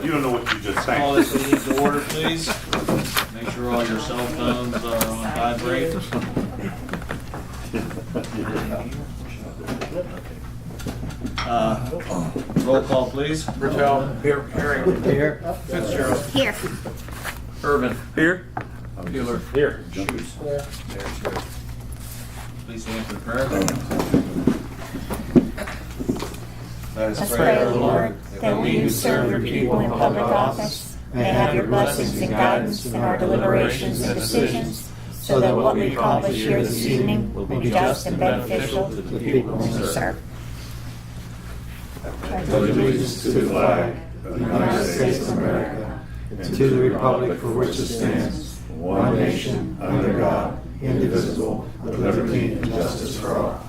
You don't know what you just sang. Call this meeting to order, please. Make sure all your cell phones are on vibrate. Roll call, please. Bertel. Here. Herring. Here. Fitzgerald. Here. Irvin. Here? Mueller. Here. Schutz. Please stand for the prayer. Let us Let's pray, pray, our Lord, that we who serve your people in public office may have your blessings and guidance in our deliberations and decisions, so that what we accomplish here this evening will be just and beneficial to the people whom we serve. Pledge allegiance to the flag of the United States of America and to the republic for which it stands, one nation, under God, indivisible, with liberty and justice for all.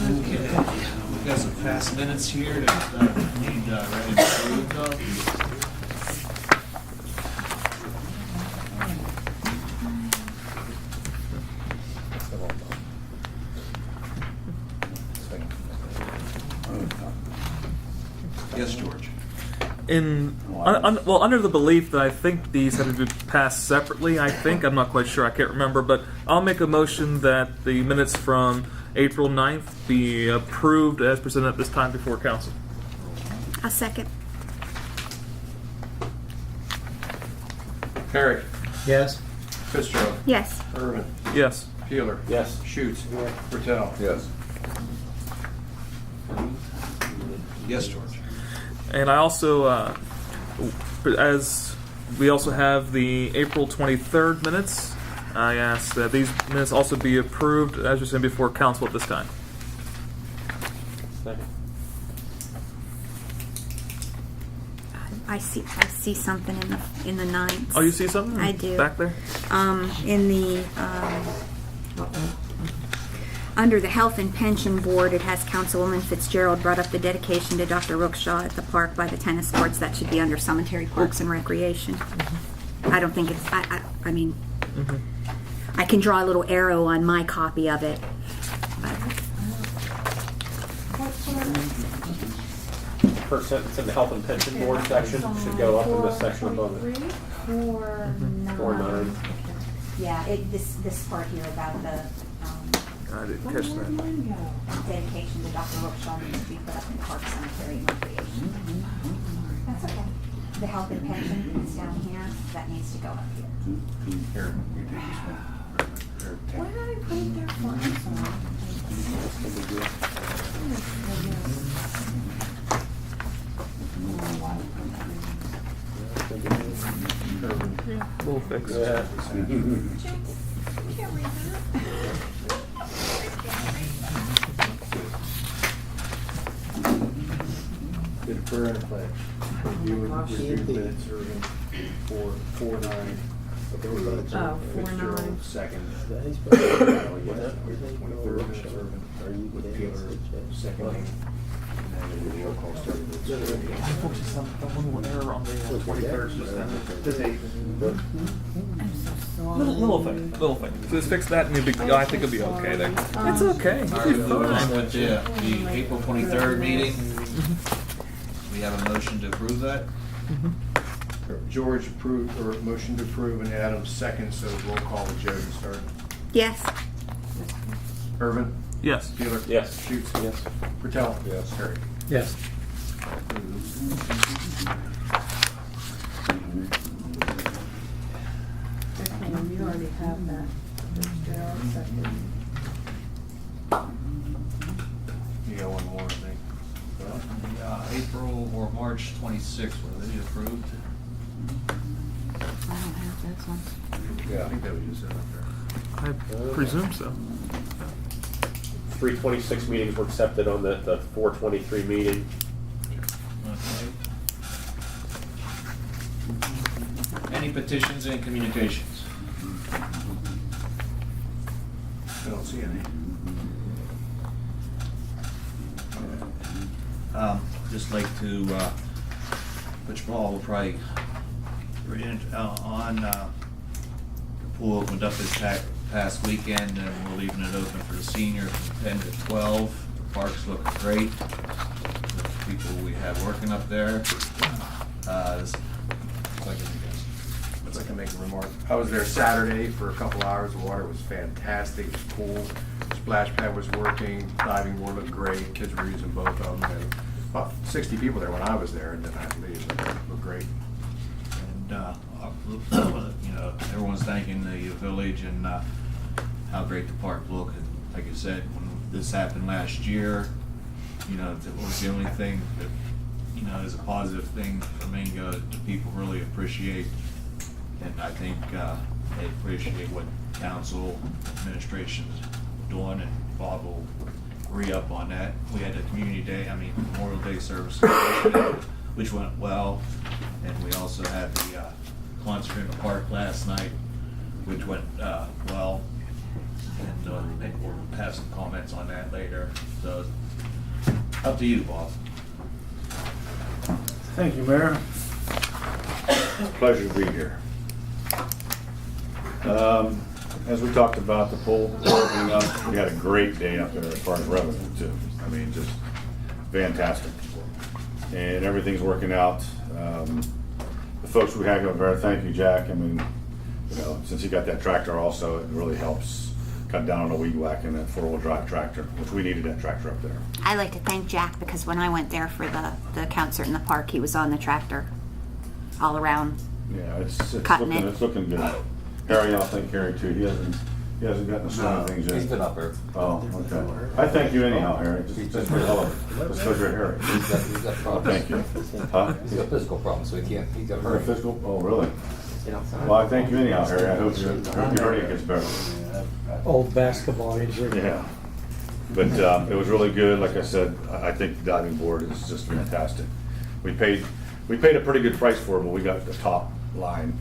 Okay, we've got some fast minutes here that need ready to approve of. Yes, George. Well, under the belief that I think these have to be passed separately, I'm not quite sure, I can't remember, but I'll make a motion that the minutes from April 9th be approved as presented at this time before council. I'll second. Herrick. Yes. Fitzgerald. Yes. Irvin. Yes. Mueller. Yes. Schutz. Bertel. Yes. Yes, George. And I also, as we also have the April 23rd minutes, I ask that these minutes also be approved as presented before council at this time. I see something in the ninth. Oh, you see something? I do. Back there? In the under the Health and Pension Board, it has Councilwoman Fitzgerald brought up the dedication to Dr. Rookshaw at the park by the tennis courts. That should be under Cemetery Parks and Recreation. I don't think it's. I mean, I can draw a little arrow on my copy of it. First sentence in the Health and Pension Board section should go up in this section above it. 4-9. Yeah, this part here about the I didn't catch that. dedication to Dr. Rookshaw needs to be put up in Park, Cemetery, and Recreation. That's okay. The health and pension is down here. That needs to go up here. Here, you take this one. Why did I put it there for? We'll fix it. Yeah. Can't read that. Did a prayer and a pledge. You would review minutes for 4-9. Oh, 4-9. Fitzgerald, second. Yes, 23rd minutes, Irvin. With Mueller, seconding. And then the roll call started. One error on the 23rd. I'm so sorry. Little thing. So just fix that, and I think it'll be okay then. It's okay. All right, moving on with the April 23rd meeting. We have a motion to approve that. George approved, or motion to approve, and Adam second, so roll call with Joe to start. Yes. Irvin. Yes. Mueller. Yes. Schutz. Yes. Bertel. Yes. Herrick. Yes. Okay, you already have that. Fitzgerald, second. You got one more, I think. April or March 26th, were they approved? I don't have this one. Yeah, I think that was just it up there. I presume so. 326 meetings were accepted on the 423 meeting. Okay. Any petitions and communications? I don't see any. Just like to, which Paul will probably read on the pool opened up this past weekend, and we're leaving it open for the seniors from 10 to 12. The park's looking great. people we have working up there. This- If I can make a remark. I was there Saturday for a couple hours. The water was fantastic, it was cool. Splash pad was working, diving board looked great. Kids were using both of them. And about 60 people there when I was there, and then I had to leave. It looked great. And, you know, everyone's thanking the village and how great the park looked. And like I said, when this happened last year, you know, it was the only thing that, you know, is a positive thing for Mingo that people really appreciate. And I think they appreciate what council administration's doing, and Bob will re-up on that. We had a Memorial Day service, which went well. And we also had the concert in the park last night, which went well. And I think we'll have some comments on that later. So, up to you, Bob. Thank you, Mayor. Pleasure to be here. As we talked about the pool opening up, we had a great day up there as far as revenue too. I mean, just fantastic. And everything's working out. The folks we had over there, thank you, Jack. I mean, you know, since he got that tractor also, it really helps cut down on the weed whack in that four-wheel drive tractor, which we needed that tractor up there. I like to thank Jack because when I went there for the concert in the park, he was on the tractor all around. Yeah, it's Cutting looking, it. it's looking good. Harry, I'll thank Harry too. He hasn't gotten the swing of things yet. He's been up there. Oh, okay. I thank you anyhow, Harry, just for the hell of it. Just because you're Harry. He's got Oh, problems. thank you. Huh? He's got physical problems, so he can't, he's got For hurt. fiscal, oh, really? Well, I thank you anyhow, Harry. I hope your hernia gets better. Old basketball injury. Yeah. But it was really good. Like I said, I think the diving board is just fantastic. We paid a pretty good price for it, but we got the top line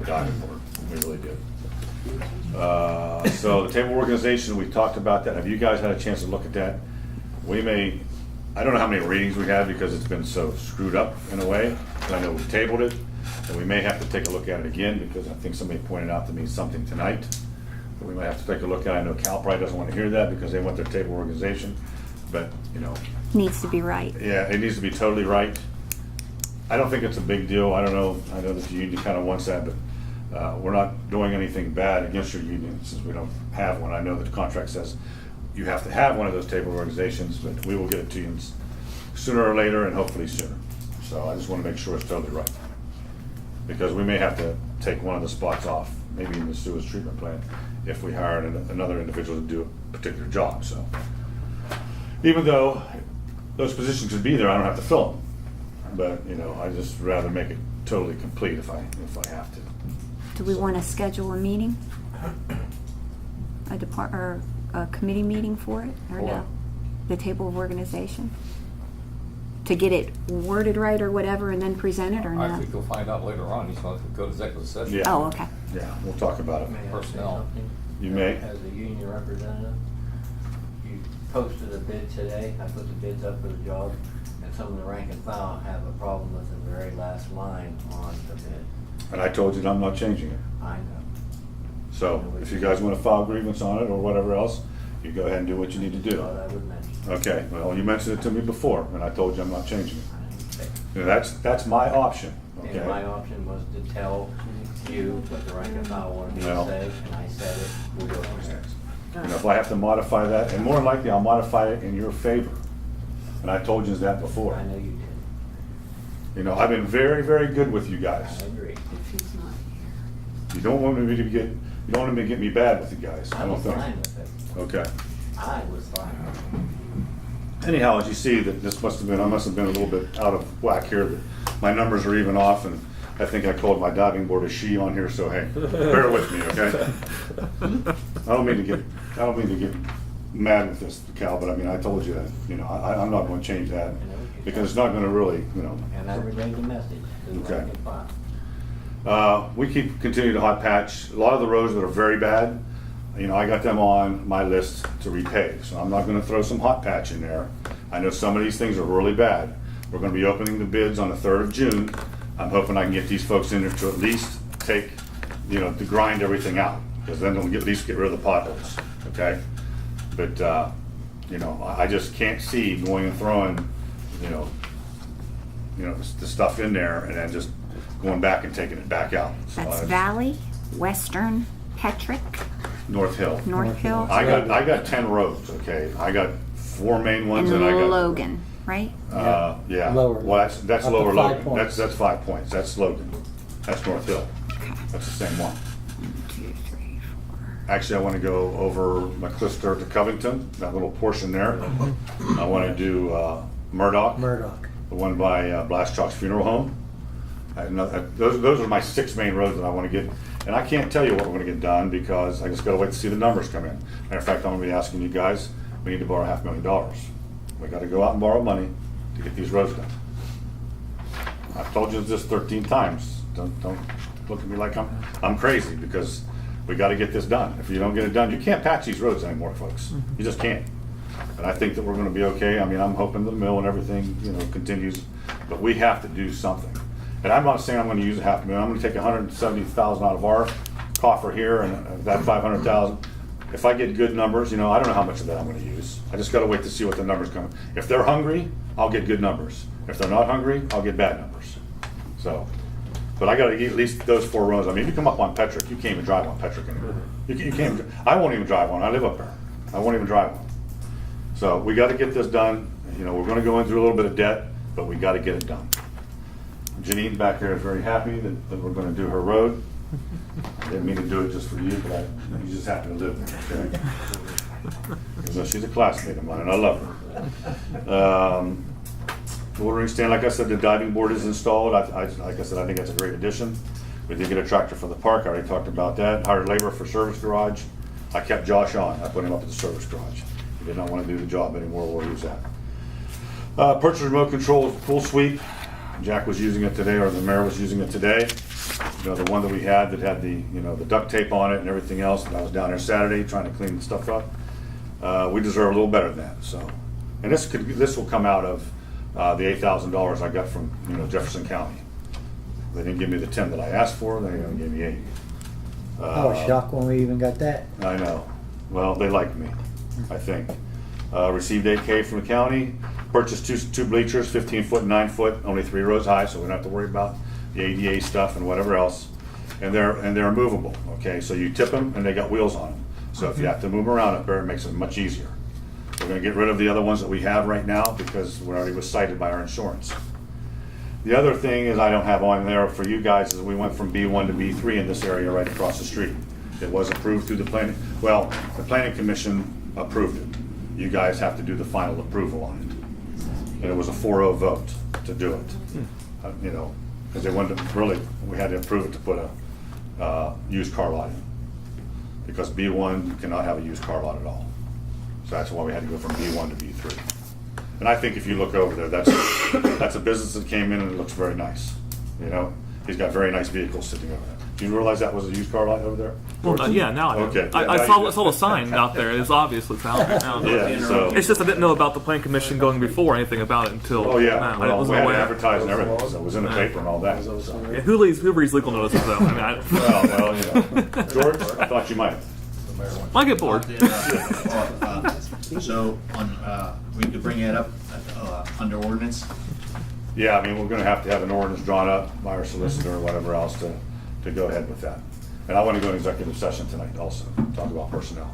diving board. We really did. So the table organization, we talked about that. Have you guys had a chance to look at that? I don't know how many readings we had because it's been so screwed up in a way. But I know we tabled it, and we may have to take a look at it again because I think somebody pointed out to me something tonight that we might have to take a look at. I know Cal probably doesn't want to hear that because they want their table organization, but you know. Needs to be right. Yeah, it needs to be totally right. I don't think it's a big deal. I don't know. I know that the union kind of wants that, but we're not doing anything bad against your union since we don't have one. I know that the contract says you have to have one of those table organizations, but we will get it to you sooner or later and hopefully sooner. So I just want to make sure it's totally right. Because we may have to take one of the spots off, maybe in the sewage treatment plant, if we hire another individual to do a particular job. So even though those positions could be there, I don't have to fill them. But, you know, I just rather make it totally complete if I have to. Do we want to schedule a meeting? Or a committee meeting for it, or For no? what? The table of organization? To get it worded right or whatever and then present it, or I no? think you'll find out later on, he's going to go to executive session. Yeah. Oh, okay. Yeah, we'll talk about it. May I say Personnel. something? You may. As a union representative, you posted a bid today, I put the bids up for the job, and some of the rank and file have a problem with the very last line on the bid. And I told you that I'm not changing it. I know. So if you guys want to file grievance on it or whatever else, you go ahead and do what you need to do. Thought I would mention. Okay, well, you mentioned it to me before, and I told you I'm not changing it. I didn't say. You know, that's my option, And my okay? option was to tell you what the rank and file wanted me to Well. say, and I said it, we'll go from there. You know, if I have to modify that, and more than likely, I'll modify it in your favor. And I told you that before. I know you did. You know, I've been very, very good with you guys. I agree. If he's not here. You don't want me to get me bad with you guys, I I don't was think. fine with it. Okay. I was fine. Anyhow, as you see, that I must have been a little bit out of whack here. That my numbers are even off, and I think I called my diving board a she on here. So hey, bear with me, okay? I don't mean to get mad with this, Cal, but I mean I told you that. You know, I'm not going to change that because it's not going to really, you know. And I relayed the message to the Okay. rank and file. We continue to hot patch. A lot of the roads that are very bad, you know, I got them on my list to repave. So I'm not gonna throw some hot patch in there. I know some of these things are really bad. We're gonna be opening the bids on the 3rd of June. I'm hoping I can get these folks in there to at least take, you know, to grind everything out. Because then they'll at least get rid of the potholes, okay? But, you know, I just can't see going and throwing, you know, the stuff in there and then just going back and taking it back out. So That's I- Valley, Western, Petrick, North Hill. North Hill, I got 10 roads, okay? I got 4 main ones and and I got. Logan, right? Yeah. Lower. Well, that's Up to Lower 5 Logan. points. That's 5 points. That's Logan. That's North Hill. That's the same one. 2, 3, 4. Actually, I want to go over McClister to Covington, that little portion there. I want to do Murdoch, Murdoch. the one by Blast Chalk's Funeral Home. Those are my 6 main roads that I want to get. And I can't tell you what we're going to get done because I just got to wait to see the numbers come in. Matter of fact, I'm going to be asking you guys, we need to borrow $500,000. We got to go out and borrow money to get these roads done. I've told you this 13 times. Don't look at me like I'm crazy because we got to get this done. If you don't get it done, you can't patch these roads anymore, folks. You just can't. And I think that we're going to be okay. I mean, I'm hoping the mill and everything, continues, but we have to do something. And I'm not saying I'm going to use $500,000. I'm going to take $170,000 out of our coffer here and that $500,000. If I get good numbers, I don't know how much of that I'm going to use. I just got to wait to see what the numbers come. If they're hungry, I'll get good numbers. If they're not hungry, I'll get bad numbers. So, but I got to get at least those 4 roads. I mean, if you come up on Petrick, you can't even drive on Petrick anymore. You can't. I won't even drive one. I live up there. I won't even drive one. So we got to get this done. We're going to go into a little bit of debt, but we got to get it done. Janine back there is very happy that we're going to do her road. I didn't mean to do it just for you, but you just happen to live there, okay? Because she's a classmate of mine, and I love her. Watering stand, like I said, the diving board is installed. Like I said, I think that's a great addition. We did get a tractor for the park. I already talked about that. Hired labor for service garage. I kept Josh on. I put him up at the service garage. He did not want to do the job anymore where he was at. Purchase remote control full sweep. Jack was using it today, or the mayor was using it today. The one that we had that had the the duct tape on it and everything else. And I was down there Saturday trying to clean the stuff up. We deserve a little better than that. So, and this will come out of the $8,000 I got from Jefferson County. They didn't give me the 10 that I asked for. They only gave me 8. I was shocked when we even got that. I know. Well, they liked me, I think. Received $8K from the county. Purchased two bleachers, 15 foot and 9 foot, only 3 rows high, so we don't have to worry about the ADA stuff and whatever else. And they're movable. Okay, so you tip them and they got wheels on them. So if you have to move them around up there, it makes it much easier. We're going to get rid of the other ones that we have right now because we already was cited by our insurance. The other thing is I don't have on there for you guys is we went from B1 to B3 in this area right across the street. It was approved through the planning. Well, the planning commission approved it. You guys have to do the final approval on it. And it was a 4-0 vote to do it. Because they wanted to really, we had to approve it to put a used car lot in. Because B1 cannot have a used car lot at all. So that's why we had to go from B1 to B3. And I think if you look over there, that's a business that came in and it looks very nice. He's got very nice vehicles sitting over there. Do you realize that was a used car lot over there? Well, yeah, now I do. Okay. I saw the sign out there. It's obvious it's out there now. Yeah, so. It's just I didn't know about the plan commission going before anything about it until Oh, yeah. now. I Well, wasn't we had to aware. advertise and everything, so it was in the paper and all that. So. Yeah, who reads legal notices though? Well, George, I thought you might. I get bored. So, we could bring it up under ordinance. Yeah, I mean, we're gonna have to have an ordinance drawn up by our solicitor or whatever else to go ahead with that. And I want to go in executive session tonight also, talk about personnel.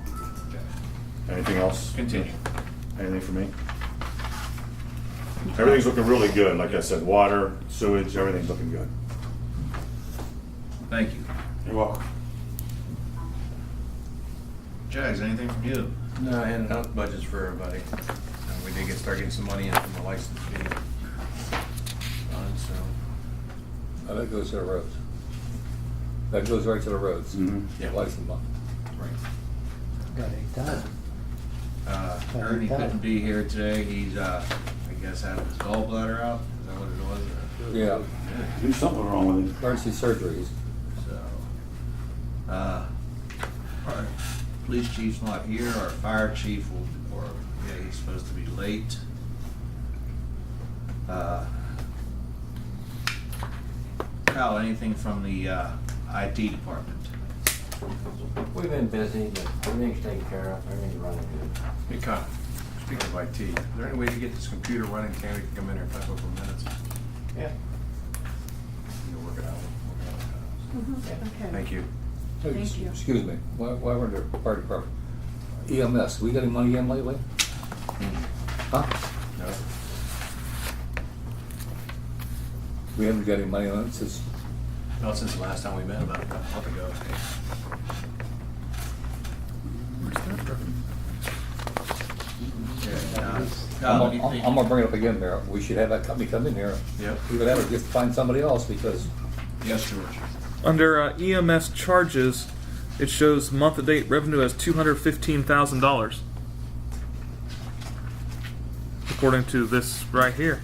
Anything else? Continue. Anything for me? Everything's looking really good, like I said, water, sewage, everything's looking good. Thank you. You're welcome. Jags, anything from you? No, I handed out budgets for everybody. We did start getting some money in from the license fee. So, That goes to the roads. That goes right to the roads. Mhm. Yeah. License money. Got 8,000. Ernie couldn't be here today. He's, I guess, had his gallbladder out. Is that what it was? Yeah. There's something wrong with it. Emergency surgeries. So, our police chief's not here. Our fire chief he's supposed to be late. Kyle, anything from the IT department? We've been busy, but everything's taken care of, everything's running good. hey, Kyle, speaking of IT, is there any way to get this computer running? Tammy can come in here in a couple of minutes. Okay. Thank you. Hey, Thank you. Excuse me, why we're under fire department? EMS, we got any money in lately? Huh? No. We haven't got any money on it since, Not since the last time we met, about a month ago. I'm gonna bring it up again, Mayor. We should have that company come in here. Yep. Either that or just find somebody else because Yes, George. Under EMS charges, it shows month-to-date revenue as $215,000. According to this right here.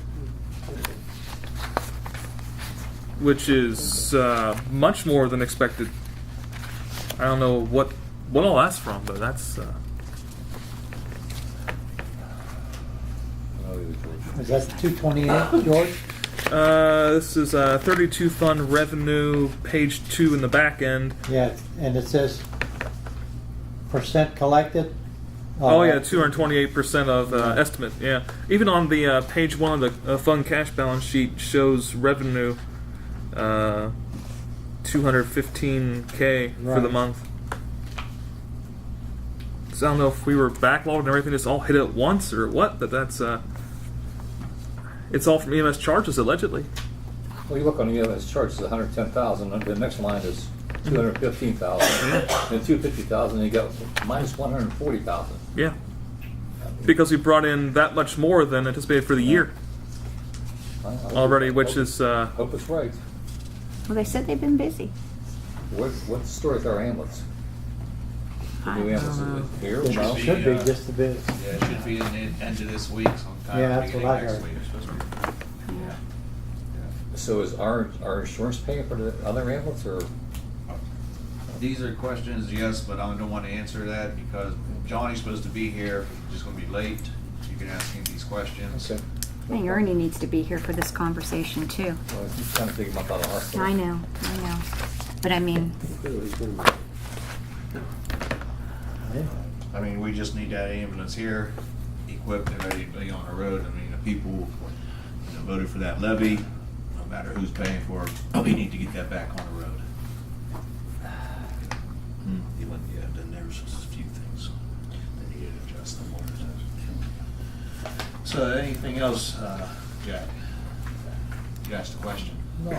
Which is much more than expected. I don't know what all that's from, but that's... Is that 228, George? This is 32 fund revenue, page 2 in the back end. Yeah, and it says percent collected. Oh yeah, 228% of estimate. Yeah, even on the page 1 of the fund cash balance sheet shows revenue 215K for the Right. month. So I don't know if we were backlogged and everything just all hit at once or what, but that's it's all from EMS charges allegedly. well, you look on the EMS charts, it's 110,000. The next line is 215,000. Then 250,000. You got minus 140,000. Yeah, because we brought in that much more than anticipated for the year already, which is Hope it's right. Well, they said they've been busy. What's the story with our ambulance? The new ambulance is it here? It No? should be just a bit. Yeah, it should be in the end of this week sometime. Yeah, that's beginning what I next heard. week. It's supposed to be. Yeah. So is our insurance paying for the other ambulance or? These are questions, yes, but I don't want to answer that because Johnny's supposed to be here, he's just gonna be late. You can ask him these questions. Okay. I think Ernie needs to be here for this conversation too. Well, he's trying to dig him up out of the hospital. I know. But I mean, I mean, we just need that ambulance here, equipped and ready to be on the road. I mean, the people voted for that levy, no matter who's paying for it, we need to get that back on the road. Yeah, then there's just a few things that needed to adjust them more. So anything else, Jack? You asked a question. No,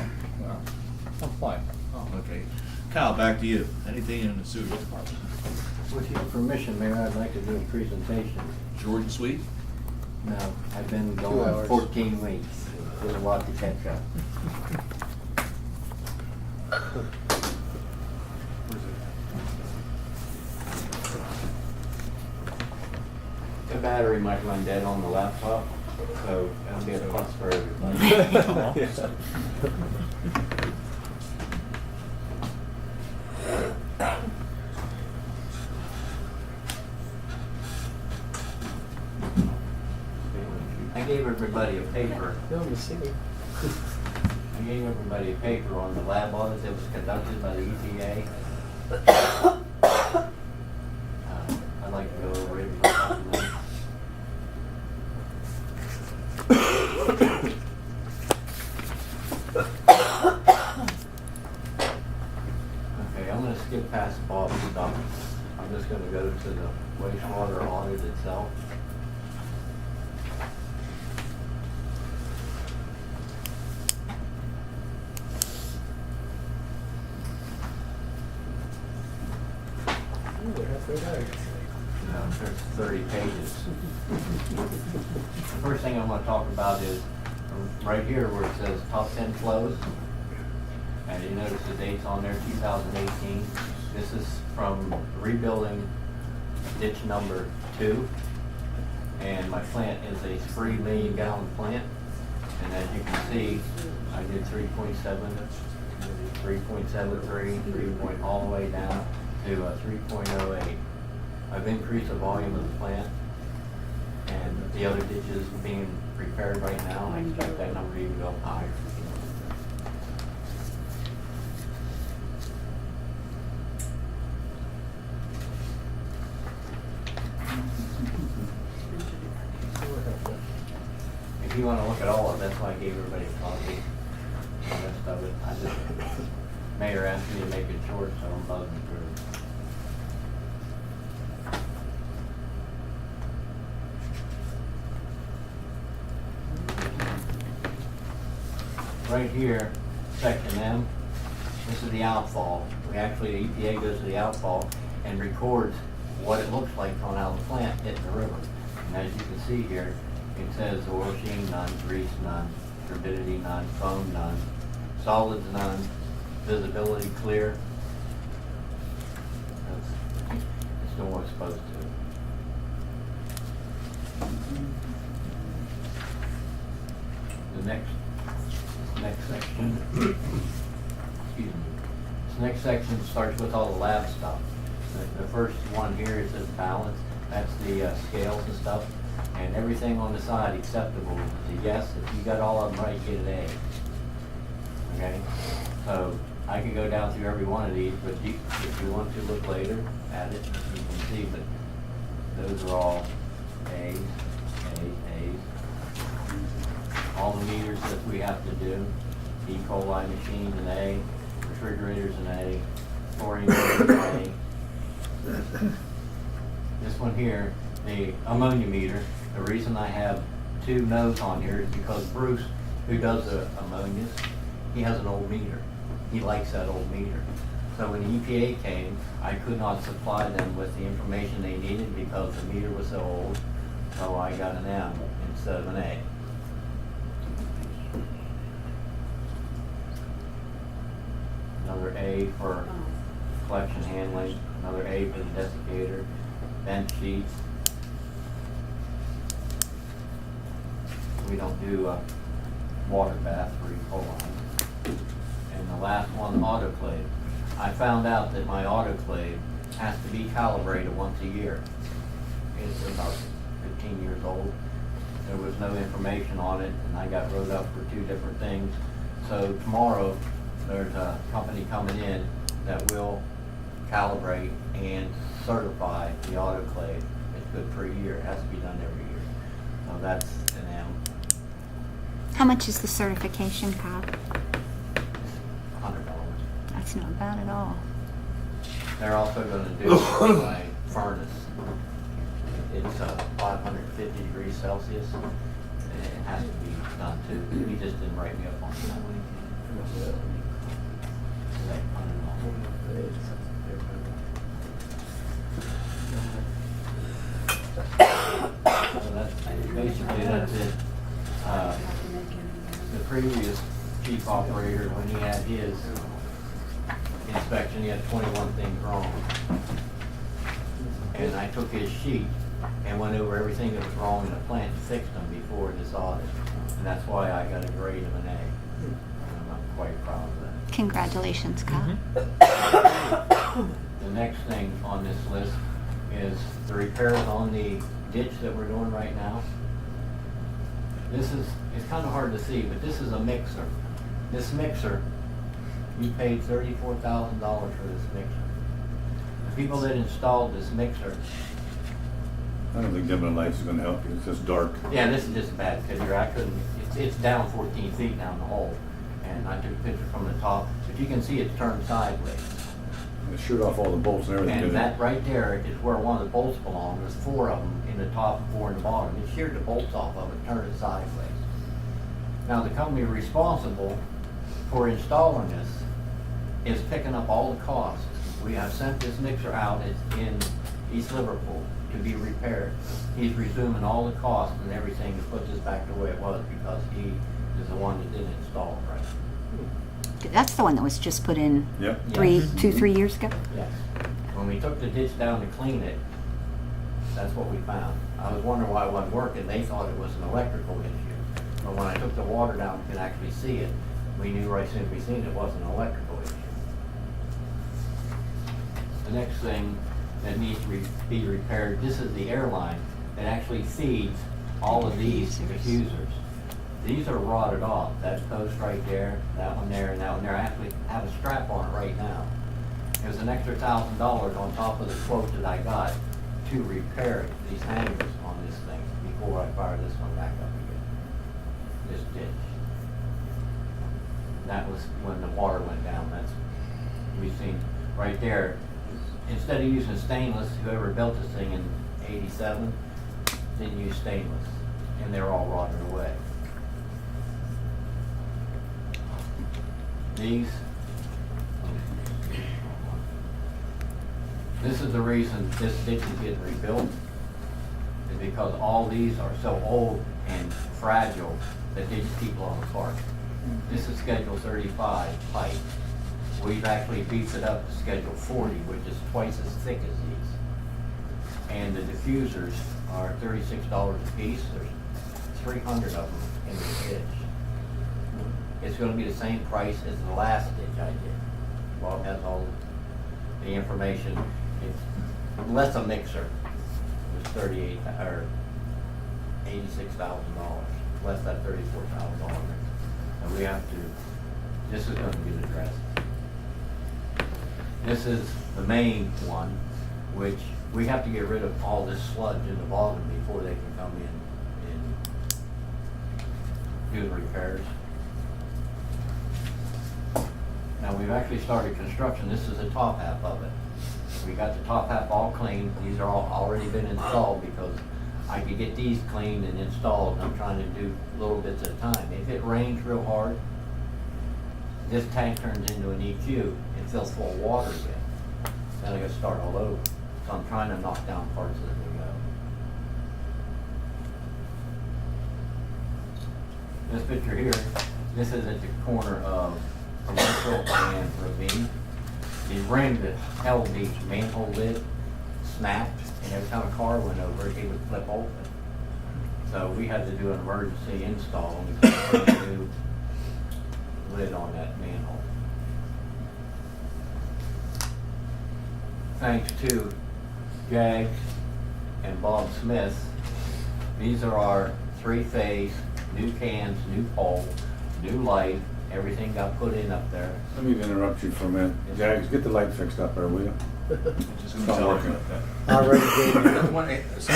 I'm fine. Oh, okay. Kyle, back to you. Anything in the sewer department? With your permission, Mayor, I'd like to do a presentation. Short and sweet? No, I've been 2 going hours. 14 weeks. There's a lot to catch up. The battery might run dead on the laptop, so that'll be a plus for everybody. I gave everybody a paper. I gave everybody a paper on the lab audit that was conducted by the EPA. I'd like to go over it for a couple minutes. Okay, I'm gonna skip past Bob's stuff. I'm just gonna go to the wastewater audit itself. No, there's 30 pages. The first thing I want to talk about is right here where it says top 10 flows. And you notice the dates on there, 2018. This is from rebuilding ditch number 2. And my plant is a 3 million gallon plant. And as you can see, I did 3.7, 3.73, 3 point all the way down to 3.08. I've increased the volume of the plant, and the other ditches being repaired right now, I expect that number to even go higher. If you want to look at all of it, that's why I gave everybody a copy. The rest of it, Mayor asked me to make it short, so I'm buzzing through. Right here, section M, this is the outfall. We actually, the EPA goes to the outfall and records what it looks like coming out of the plant hitting the river. And as you can see here, it says oil sheen none, grease none, turbidity none, foam none, solids none, visibility clear. It's doing what it's supposed to. The next section, excuse me. This next section starts with all the lab stuff. The first one here is says balance. That's the scales and stuff. And everything on the side acceptable is a yes. If you got all of them right, you get an A. Okay? So I can go down through every one of these, but if you want to look later at it, you can see, but those are all A's, A's, A's. All the meters that we have to do, E. coli machines an A, refrigerators an A, chlorine an A. This one here, the ammonia meter, the reason I have 2 no's on here is because Bruce, who does the ammonias, he has an old meter. He likes that old meter. So when the EPA came, I could not supply them with the information they needed because the meter was so old. So I got an M instead of an A. Another A for collection handling, another A for the desiccator, bench sheets. We don't do a water bath for E. coli. And the last one, autoclave. I found out that my autoclave has to be calibrated once a year. It's about 15 years old. There was no information on it, and I got wrote up for 2 different things. So tomorrow, there's a company coming in that will calibrate and certify the autoclave. It's good for a year. It has to be done every year. So that's an M. How much is the certification, Kyle? $100. That's not bad at all. They're also going to do my furnace. It's 550 degrees Celsius, and it has to be done too. He just didn't write me up on that. So that's basically that's it. The previous chief operator, when he had his inspection, he had 21 things wrong. And I took his sheet and went over everything that was wrong in the plant and fixed them before this audit. And that's why I got a grade of an A. And I'm quite proud of that. Congratulations, Kyle. The next thing on this list is the repairs on the ditch that we're doing right now. This is, it's kind of hard to see, but this is a mixer. This mixer, you paid $34,000 for this mixer. The people that installed this mixer. I don't think dimming lights is gonna help you, it's just dark. Yeah, this is just a bad picture. I couldn't, it's down 14 feet down the hole. And I took a picture from the top. If you can see, it's turned sideways. They shoot off all the bolts and everything. And didn't that they? right there is where one of the bolts belong. There's 4 of them in the top and 4 in the bottom. It sheared the bolts off of it, turned it sideways. Now, the company responsible for installing this is picking up all the costs. We have sent this mixer out, it's in East Liverpool, to be repaired. He's resuming all the costs and everything to put this back the way it was because he is the one that didn't install it right. That's the one that was just put in Yep. Yes. 3 years ago? Yes. When we took the ditch down to clean it, that's what we found. I was wondering why it wasn't working. They thought it was an electrical issue. But when I took the water down and could actually see it, we knew right as soon as we seen it wasn't an electrical issue. The next thing that needs to be repaired, this is the airline that actually feeds all of these diffusers. These are rotted off. That post right there, that one there, and that one there. I actually have a strap on it right now. It was an extra $1,000 on top of the quote that I got to repair these hangers on this thing before I fire this one back up again. This ditch. That was when the water went down. That's we've seen right there. Instead of using stainless, whoever built this thing in '87 didn't use stainless, and they're all rotted away. This is the reason this ditch is getting rebuilt, is because all these are so old and fragile that they just keep blowing apart. This is Schedule 35 pipe. We've actually beefed it up to Schedule 40, which is twice as thick as these. And the diffusers are $36 a piece. There's 300 of them in the ditch. It's gonna be the same price as the last ditch I did. Bob has all the information. It's less a mixer. It was $86,000, less that $34,000. And we have to, this is gonna get addressed. This is the main one, which we have to get rid of all this sludge in the bottom before they can come in and do the repairs. Now, we've actually started construction. This is the top half of it. We got the top half all cleaned. These are all already been installed because I could get these cleaned and installed. I'm trying to do little bits at a time. If it rains real hard, this tank turns into an EQ. It fills full of water again. Then I gotta start all over. So I'm trying to knock down parts as we go. This picture here, this is at the corner of Commercial and Ravine. The rim that held the manhole lid snapped, and every time a car went over it, it would flip open. So we had to do an emergency install and put a new lid on that manhole. Thanks to Jags and Bob Smith, these are our three-phase, new cans, new pole, new light. Everything got put in up there. Let me interrupt you for a minute. Jags, get the light fixed up there, will you? Just It's gonna not tell working. them about I already gave you. That's one, is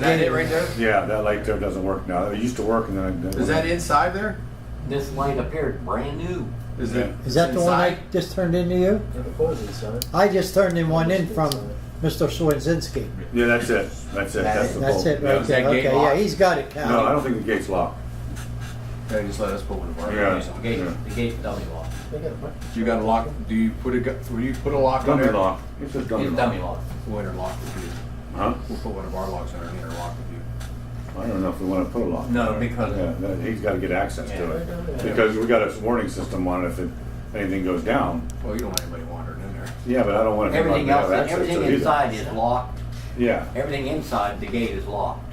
that it right there? Yeah, that light there doesn't work now. It used to work and then Is that inside there? This light up here is brand new. Is it? Is that the one I inside? just turned into you? I just turned in one in from Mr. Swinzinski. Yeah, that's it. That's it. That's the That's bulb. it Yeah. right Is there. that gate Okay, yeah, locked? he's got it, Cal. No, I don't think the gate's locked. Okay, just let us put one of our. Yeah. The gate's dummy lock. You got a lock, do you put a lock on Dummy there? lock. It's just dummy It's lock. dummy lock. We'll interlock with you. Huh? We'll put one of our locks on there and interlock with you. I don't know if we want to put a lock. No, on there. because- Yeah, he's got to get access to Yeah. it. Because we got a warning system on it if anything goes down. Well, you don't want anybody wandering in there. Yeah, but I don't want Everything anybody to else, have access to everything it either. inside is locked. Yeah. Everything inside the gate is locked.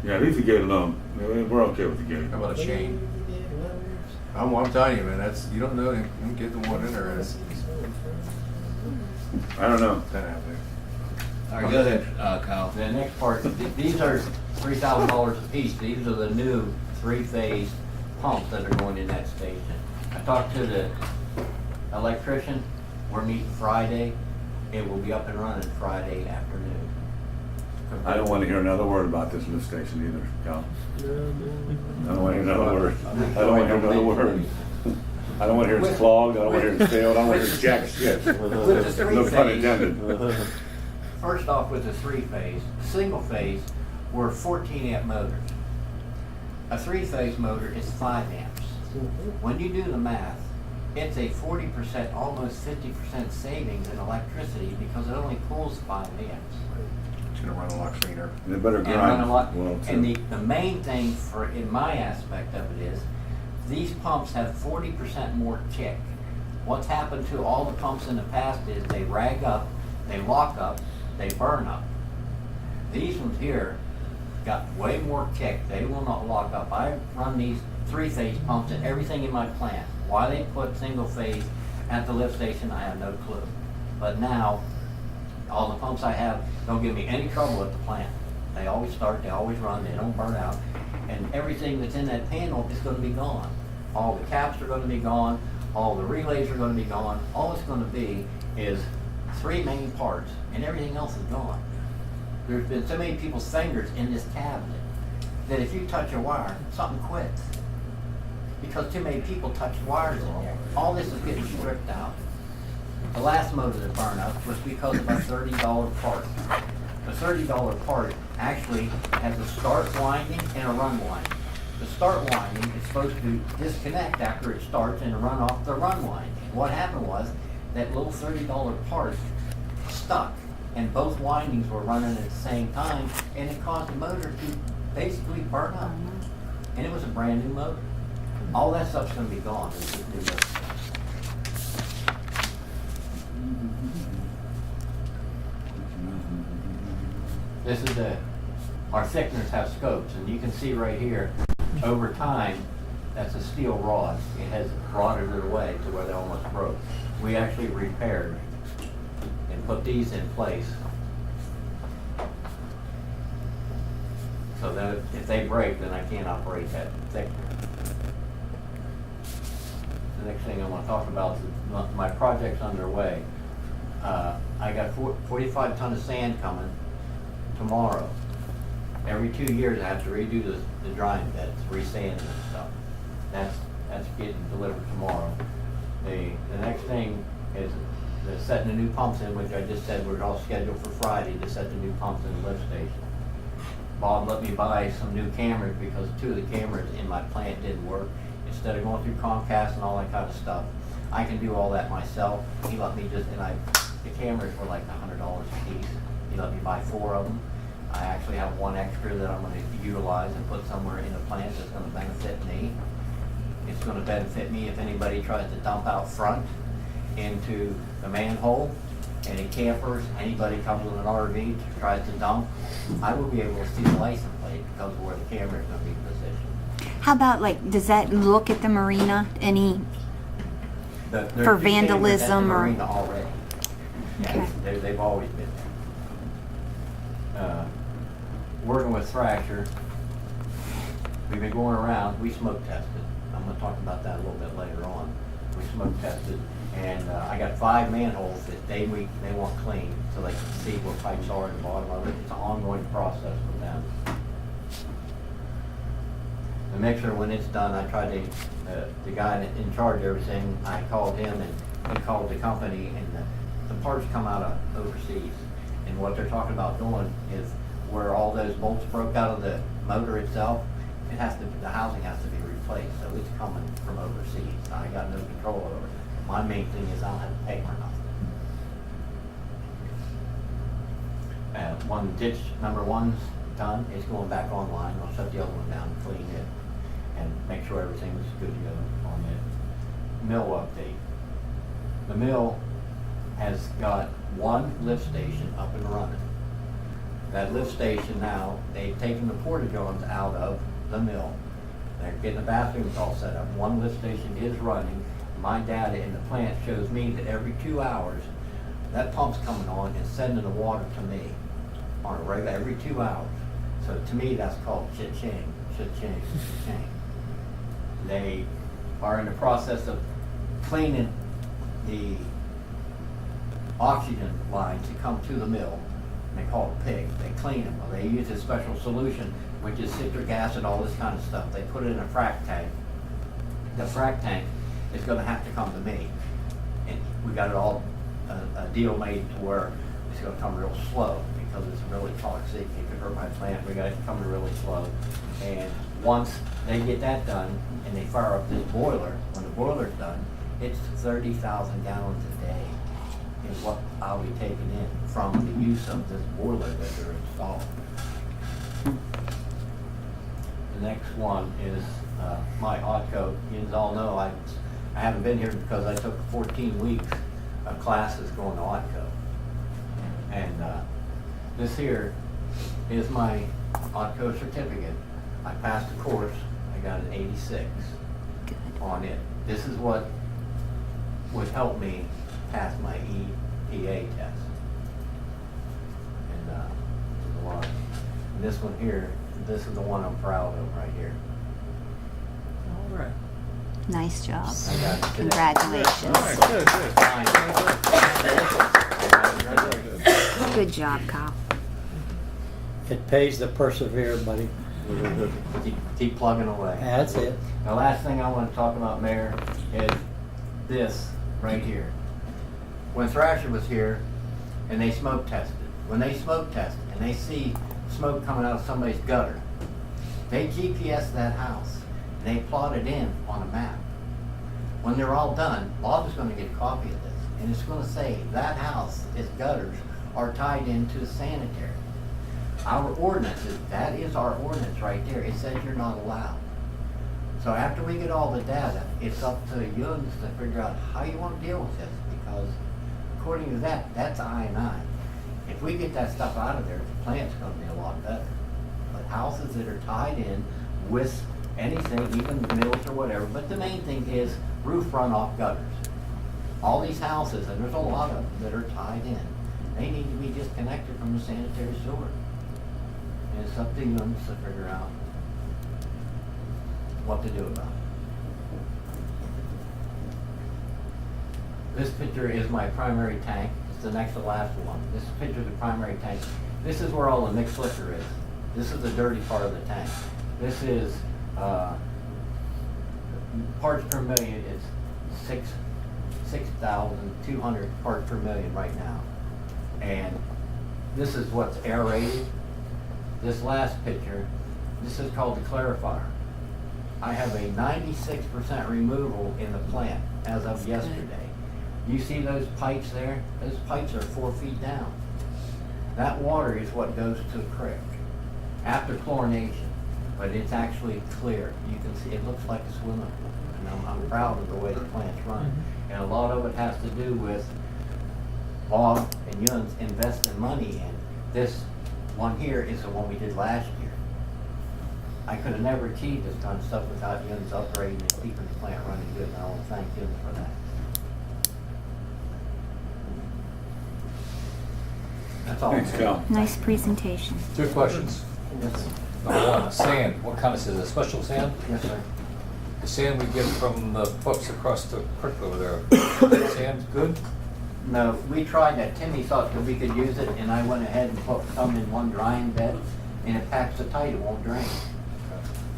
Yeah, leave the gate alone. We're okay with the gate. How about a chain? I'm telling you, man, that's, you don't know, you can get the one in there and it's I don't know. that happening. All right, go ahead, Kyle. The next part, these are $3,000 a piece. These are the new three-phase pumps that are going in that station. I talked to the electrician. We're meeting Friday. It will be up and running Friday afternoon. I don't want to hear another word about this lift station either, Cal. I don't want to hear another word. I don't want to hear another word. I don't want to hear it's clogged. I don't want to hear it's failed. I don't want to hear it's jack shit. With the No pun three-phase, intended. first off with the three-phase, single-phase, we're 14 amp motors. A three-phase motor is 5 amps. When you do the math, it's a 40%, almost 50% savings in electricity because it only pulls 5 amps. It's gonna run a lot cleaner. And it better And run a lot. grind well And too. the main thing for, in my aspect of it is, these pumps have 40% more kick. What's happened to all the pumps in the past is they rag up, they lock up, they burn up. These ones here got way more kick. They will not lock up. I run these three-phase pumps and everything in my plant. Why they put single-phase at the lift station, I have no clue. But now, all the pumps I have don't give me any trouble at the plant. They always start, they always run, they don't burn out. And everything that's in that panel is gonna be gone. All the caps are gonna be gone, all the relays are gonna be gone. All it's gonna be is 3 main parts, and everything else is gone. There's been so many people's fingers in this cabinet that if you touch a wire, something quits. Because too many people touch wires in there. All this is getting stripped out. the last motor that burned up was because of a $30 part. The $30 part actually has a start winding and a run winding. The start winding is supposed to disconnect after it starts and run off the run winding. What happened was that little $30 part stuck, and both windings were running at the same time, and it caused the motor to basically burn up. And it was a brand new motor. All that stuff's going to be gone. It's just new motor. This is our thickeners have scopes, and you can see right here, over time, that's a steel rod. It has rotted it away to where they almost broke. We actually repaired and put these in place so that if they break, then I can't operate that thickener. The next thing I want to talk about is my project's underway. I got 45 ton of sand coming tomorrow. Every 2 years I have to redo the drying beds, re-sand and stuff. That's getting delivered tomorrow. The next thing is setting the new pumps in, which I just said we're all scheduled for Friday to set the new pumps in the lift station. Bob let me buy some new cameras because 2 of the cameras in my plant didn't work. Instead of going through Comcast and all that kind of stuff, I can do all that myself. He let me the cameras were like $100 a piece. He let me buy 4 of them. I actually have 1 extra that I'm going to utilize and put somewhere in the plant that's going to benefit me. It's going to benefit me if anybody tries to dump out front into the manhole. Any campers, anybody comes with an RV tries to dump, I will be able to see the license plate because of where the camera is going to be positioned. How about, like, does that look at the marina any There's for 2 cameras vandalism at the or? marina already. Yeah, Okay. they've always been there. Working with Thrasher, we've been going around, we smoke tested. I'm going to talk about that a little bit later on. We smoke tested, and I got 5 manholes that they want clean so they can see what pipes are at the bottom of it. It's an ongoing process with them. The mixer, when it's done, I tried to, the guy in charge of everything, I called him and he called the company, and the parts come out of overseas. And what they're talking about doing is where all those bolts broke out of the motor itself, the housing has to be replaced, so it's coming from overseas. I got no control over it. My main thing is I don't have to pay for nothing. One ditch number 1's done, it's going back online. I'll shut the other one down, clean it, and make sure everything's good to go on it. Mill update. The mill has got 1 lift station up and running. That lift station now, they've taken the porta-johns out of the mill. They're getting the bathrooms all set up. 1 lift station is running. My data in the plant shows me that every 2 hours, that pump's coming on and sending the water to me on a regular, every 2 hours. So to me, that's called cha-ching. They are in the process of cleaning the oxygen lines that come to the mill. They call it pig. They clean them. Well, they use a special solution, which is citric acid, all this kind of stuff. They put it in a frac tank. The frac tank is going to have to come to me. And we got it all, a deal made to where it's going to come real slow because it's really toxic. It could hurt my plant. We got it coming really slow. And once they get that done and they fire up this boiler, when the boiler's done, it's 30,000 gallons a day is what I'll be taking in from the use of this boiler that they're installing. The next one is my hot coat. You all know I haven't been here because I took 14 weeks of classes going to hot coat. And this here is my hot coat certificate. I passed the course. I got an 86 on it. This is what would help me pass my EPA test. And there's a lot. And this one here, this is the one I'm proud of right here. All right. Nice job. I got it today. Congratulations. All right, good. Good job, Kyle. It pays to persevere, buddy. Keep plugging away. That's it. The last thing I want to talk about, Mayor, is this right here. when Thrasher was here and they smoke tested, when they smoke tested and they see smoke coming out of somebody's gutter, they GPS that house and they plot it in on a map. When they're all done, Bob is going to get a copy of this, and it's going to say that house, its gutters are tied into the sanitary. Our ordinances, that is our ordinance right there. It says you're not allowed. So after we get all the data, it's up to Yuns to figure out how you want to deal with this, because according to that, that's I-9. If we get that stuff out of there, the plant's going to be a lot better. But houses that are tied in with anything, even mills or whatever, but the main thing is roof runoff gutters. All these houses, and there's a lot of them that are tied in, they need to be disconnected from the sanitary sewer. And it's up to Yuns to figure out what to do about it. This picture is my primary tank. It's the next to last one. This picture is the primary tank. This is where all the mixed liquor is. This is the dirty part of the tank. This is parts per million. It's 6,200 parts per million right now. And this is what's aerated. This last picture, this is called the clarifier. I have a 96% removal in the plant as of yesterday. You see those pipes there? Those pipes are 4 feet down. That water is what goes to the creek after chlorination, but it's actually clear. You can see it looks like a swimming pool, and I'm proud of the way the plant's run. And a lot of it has to do with Bob and Yuns investing money in. This one here is the one we did last year. I could have never achieved this kind of stuff without Yuns upgrading and keeping the plant running good, and I want to thank Yuns for that. That's all. Thanks, Cal. Nice presentation. 2 questions. Yes, sir. Number 1, sand. What kind of sand? Is it special sand? Yes, sir. The sand we get from the folks across the creek over there. Sand's good? No, we tried that. Timmy thought that we could use it, and I went ahead and put some in one drying bed, and it packs so tight it won't drain.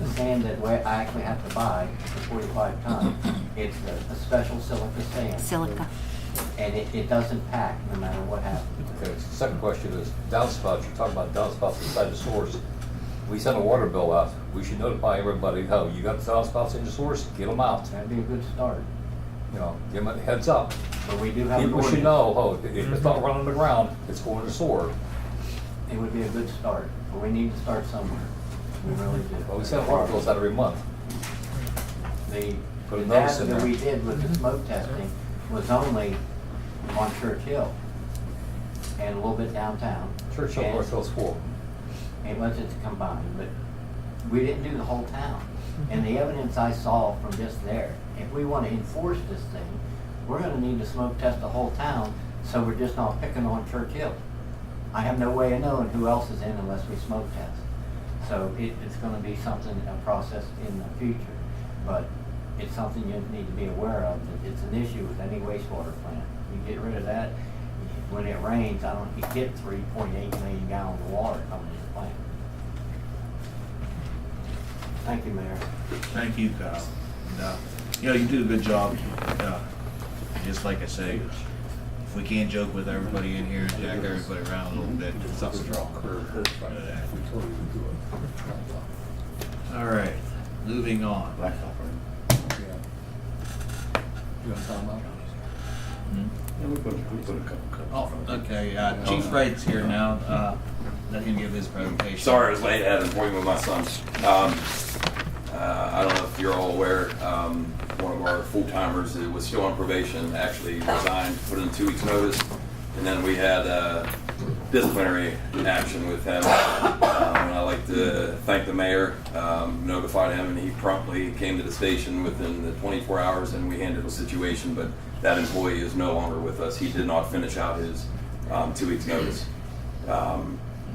The sand that I actually have to buy for 45 tons, it's a special silica sand. Silica. And it doesn't pack no matter what happens. Okay, so second question is downspouts. You talk about downspouts inside the source. We send a water bill out. We should notify everybody, oh, you got downspouts in your source, get them out. That'd be a good start. You know, give them a heads up. But we do have an People should ordinance. know, oh, if it's not running on the ground, it's going to the sewer. It would be a good start, but we need to start somewhere. We really do. Well, we send water bills out every month. The Put a the notice data in that there. we did with the smoke testing was only on Church Hill and a little bit downtown. Churchill, And North Hill's full. it wasn't combined, but we didn't do the whole town. And the evidence I saw from just there, if we want to enforce this thing, we're going to need to smoke test the whole town, so we're just not picking on Church Hill. I have no way of knowing who else is in unless we smoke test. So it's going to be something, a process in the future, but it's something you need to be aware of. That it's an issue with any wastewater plant. You get rid of that, when it rains, you get 3.8 million gallons of water coming in the plant. Thank you, Mayor. Thank you, Kyle. And, you do a good job. Just like I say, if we can't joke with everybody in here and jack everybody around a little bit, something's wrong. All right, moving on. You want to talk about? Yeah, we put a couple. Oh, okay, Chief Wright's here now. Let him give his presentation. Sorry, I was late. I had an appointment with my son. I don't know if you're all aware, one of our full-timers was still on probation, actually resigned, put in 2 weeks' notice, and then we had disciplinary action with him. And I'd like to thank the mayor, notified him, and he promptly came to the station within the 24 hours, and we handled the situation, but that employee is no longer with us. He did not finish out his 2 weeks' notice.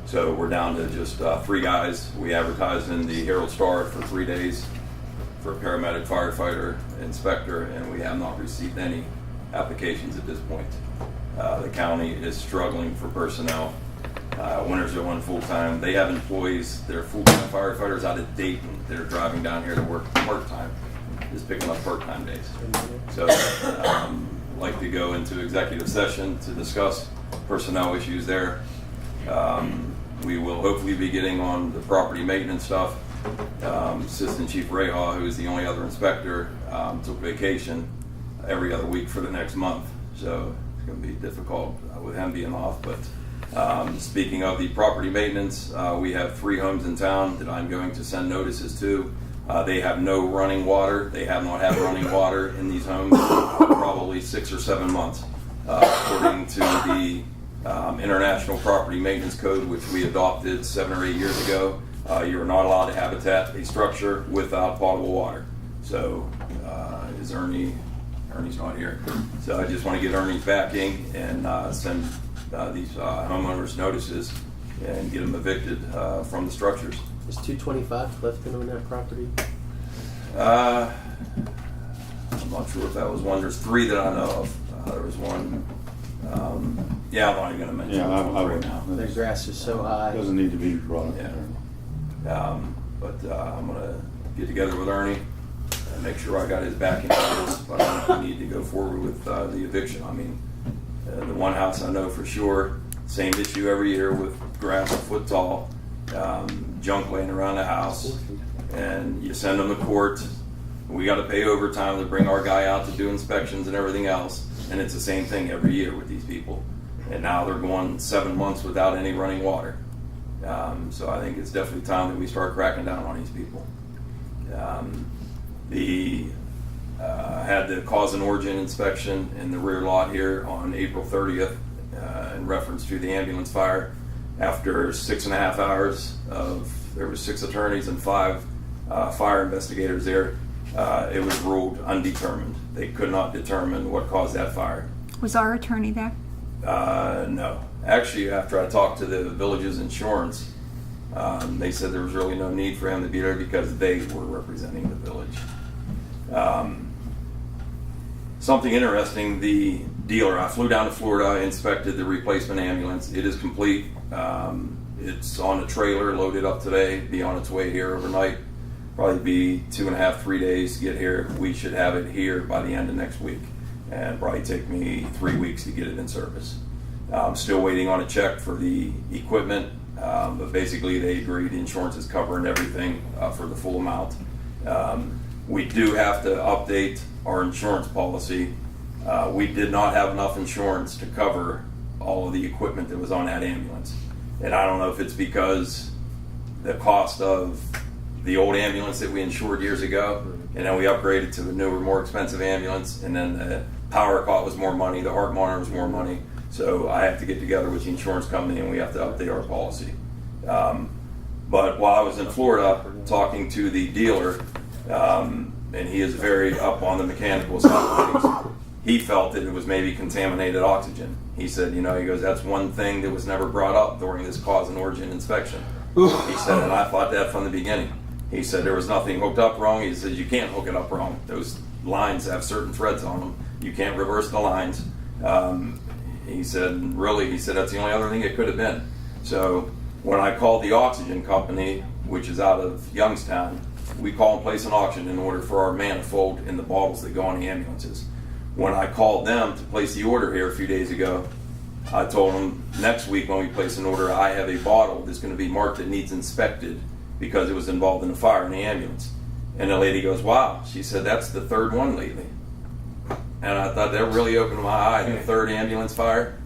So we're down to just 3 guys. We advertised in the Herald Star for 3 days for a paramedic, firefighter, inspector, and we have not received any applications at this point. The county is struggling for personnel. Winters are one full-time. They have employees. They're full-time firefighters out of Dayton. They're driving down here to work part-time, just picking up part-time days. So like to go into executive session to discuss personnel issues there. We will hopefully be getting on the property maintenance stuff. Assistant Chief Reha, who is the only other inspector, took vacation every other week for the next month. So it's going to be difficult with him being off. But speaking of the property maintenance, we have 3 homes in town that I'm going to send notices to. They have no running water. They have not had running water in these homes for probably 6 or 7 months. According to the International Property Maintenance Code, which we adopted 7 or 8 years ago, you are not allowed to habitat a structure without potable water. So is Ernie's not here. So I just want to get Ernie's backing and send these homeowners notices and get them evicted from the structures. Is 225 Clifton on that property? I'm not sure if that was one. There's 3 that I know of. There was one. Yeah, I'm not even going to mention it right now. The grass is so high. Doesn't need to be brought up. Yeah. But I'm going to get together with Ernie and make sure I got his backing on this. But I think we need to go forward with the eviction. I mean, the one house I know for sure, same issue every year with grass a foot tall, junk laying around the house, and you send them to court. We got to pay overtime to bring our guy out to do inspections and everything else, and it's the same thing every year with these people. And now they're going 7 months without any running water. So I think it's definitely time that we start cracking down on these people. Had the cause and origin inspection in the rear lot here on April 30th in reference to the ambulance fire. After 6.5 hours there were 6 attorneys and 5 fire investigators there. It was ruled undetermined. They could not determine what caused that fire. Was our attorney there? No. Actually, after I talked to the village's insurance, they said there was really no need for him to be there because they were representing the village. Something interesting, the dealer, I flew down to Florida, inspected the replacement ambulance. It is complete. It's on a trailer, loaded up today, be on its way here overnight. Probably be 2.5, 3 days to get here. We should have it here by the end of next week, and probably take me 3 weeks to get it in service. I'm still waiting on a check for the equipment, but basically they agreed the insurance is covering everything for the full amount. We do have to update our insurance policy. We did not have enough insurance to cover all of the equipment that was on that ambulance. And I don't know if it's because the cost of the old ambulance that we insured years ago, and then we upgraded to the newer, more expensive ambulance, and then the power cot was more money, the heart monitor was more money. So I have to get together with the insurance company and we have to update our policy. But while I was in Florida talking to the dealer, and he is very up on the mechanical side of things, he felt that it was maybe contaminated oxygen. He said, he goes, that's one thing that was never brought up during this cause and origin inspection. He said, and I thought that from the beginning. He said there was nothing hooked up wrong. He said you can't hook it up wrong. Those lines have certain threads on them. You can't reverse the lines. He said that's the only other thing it could have been. So when I called the oxygen company, which is out of Youngstown, we call and place an auction in order for our manifold in the bottles that go on the ambulances. When I called them to place the order here a few days ago, I told them next week when we place an order, I have a bottle that's going to be marked that needs inspected because it was involved in a fire in the ambulance. And the lady goes, wow. She said, that's the 3rd one lately. And I thought that really opened my eye. The 3rd ambulance fire,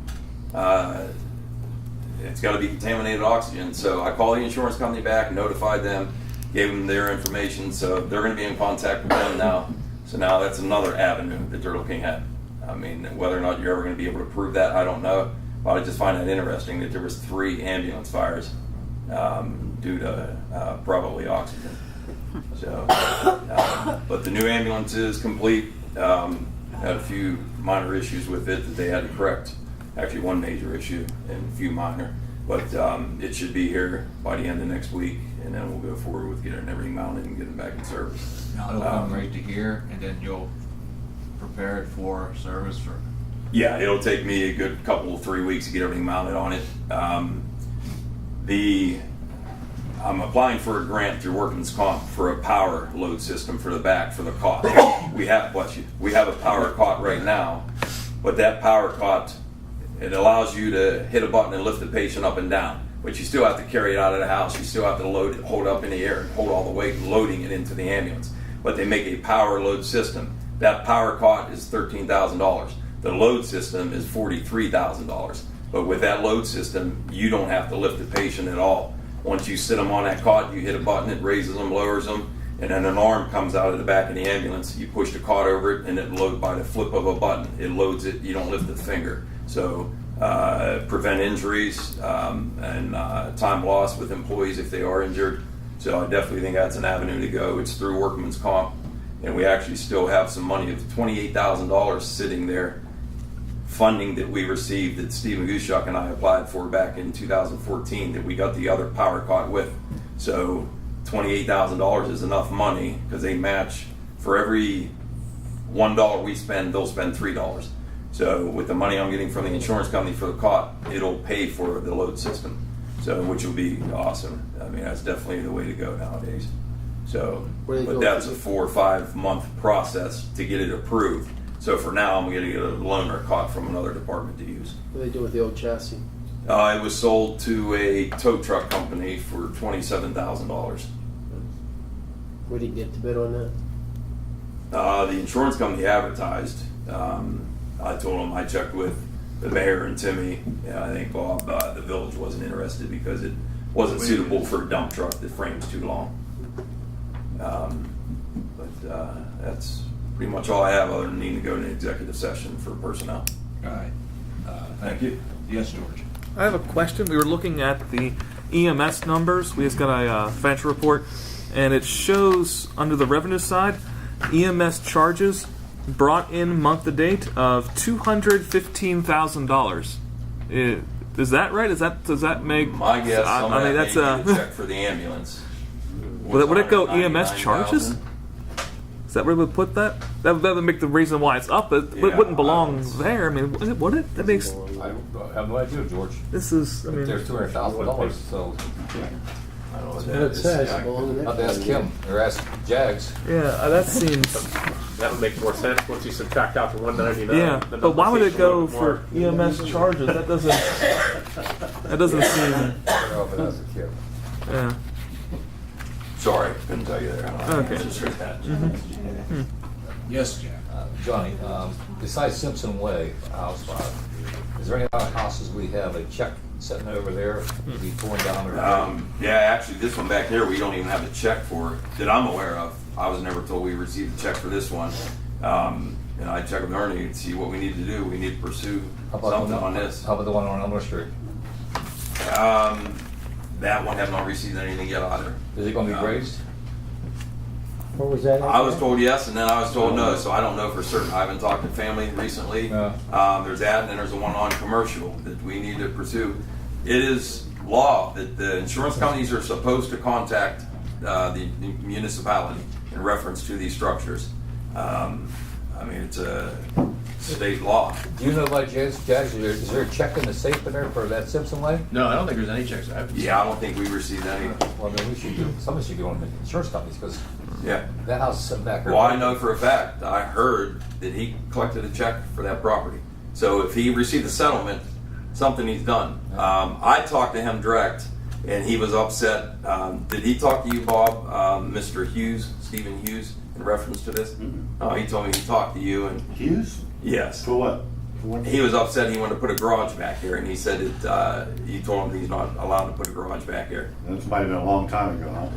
it's got to be contaminated oxygen. So I called the insurance company back, notified them, gave them their information. So they're going to be in contact with them now. So now that's another avenue that they're looking at. I mean, whether or not you're ever going to be able to prove that, I don't know. But I just find that interesting that there was 3 ambulance fires due to probably oxygen. So, but the new ambulance is complete. Had a few minor issues with it that they had to correct. Actually, one major issue and a few minor. But it should be here by the end of next week, and then we'll go forward with getting everything mounted and getting back in service. Now it'll come right to here, and then you'll prepare it for service for. Yeah, it'll take me a good 3 weeks to get everything mounted on it. I'm applying for a grant through Workman's Comp for a power load system for the back for the cot. We have a power cot right now, But that power cot, it allows you to hit a button and lift the patient up and down. But you still have to carry it out of the house. You still have to load it, hold it up in the air, and hold all the weight, loading it into the ambulance. But they make a power load system. That power cot is $13,000. The load system is $43,000. But with that load system, you don't have to lift the patient at all. Once you sit them on that cot, you hit a button, it raises them, lowers them, and then an arm comes out of the back of the ambulance. You push the cot over it, and it loads by the flip of a button. It loads it. You don't lift the finger. So prevent injuries and time lost with employees if they are injured. So I definitely think that's an avenue to go. It's through workman's comp, and we actually still have some money of $28,000 sitting there, funding that we received that Steve Magushuk and I applied for back in 2014 that we got the other power cot with. So $28,000 is enough money because they match for every $1 we spend, they'll spend $3. So with the money I'm getting from the insurance company for the cot, it'll pay for the load system. So which will be awesome. I mean, that's definitely the way to go nowadays. So, but that's a 4 or 5 month process to get it approved. So for now, I'm going to get a loaner cot from another department to use. What do they do with the old chassis? It was sold to a tow truck company for $27,000. Where did you get the bid on that? The insurance company advertised. I told them I checked with the mayor and Timmy. Yeah, I think Bob, the village wasn't interested because it wasn't suitable for a dump truck. The frame's too long. But that's pretty much all I have other than needing to go to an executive session for personnel. All right. Thank you. Yes, George. I have a question. We were looking at the EMS numbers. We just got a financial report, and it shows under the revenue side, EMS charges brought in month to date of $215,000. Is that right? Does that make? My guess. I mean, that's a check for the ambulance. Would it go EMS charges? Is that where we would put that? That would make the reason why it's up. It wouldn't belong there. I mean, would it? That makes. I have no idea, George. This is. I mean, There's $200,000, so. I don't know what That's what it says. Yeah. I'll have to ask Kim or ask Jags. yeah, that seems. That would make more sense once you subtract out the 199. Yeah, the but why would it number go seems a for little bit EMS charges? That doesn't. That doesn't seem. I don't know if it has a Kim. Yeah. Sorry, couldn't tell you there. Okay. Just heard that. Yes, Jack. Johnny, besides Simpson Way, house fire, is there any other houses we have a check sitting over there to be torn down or? Yeah, actually, this one back here, we don't even have a check for that I'm aware of. I was never told we received a check for this one. And I checked with Ernie to see what we need to do. We need to pursue something on this. How about the one on Elmer Street? That one have not received anything yet either. Is it going to be raised? What was that? I was told yes, and then I was told no, so I don't know for certain. I haven't talked to family recently. Yeah. There's that, and then there's the one on commercial that we need to pursue. It is law that the insurance companies are supposed to contact the municipality in reference to these structures. I mean, it's a state law. Do you know about Jags? Is there a check in the safe in there for that Simpson Way? No, I don't think there's any checks. Yeah, I don't think we received any. Well, then we should do. Somebody should go on the insurance companies because Yeah. that house is sitting back there. Well, I know for a fact, I heard that he collected a check for that property. So if he received a settlement, something he's done. I talked to him direct, and he was upset. Did he talk to you, Bob, Mr. Hughes, Stephen Hughes, in reference to this? Oh, he told me he talked to you. And Hughes? yes. For what? He was upset he wanted to put a garage back here, and he said that you told him he's not allowed to put a garage back here. This might have been a long time ago, huh?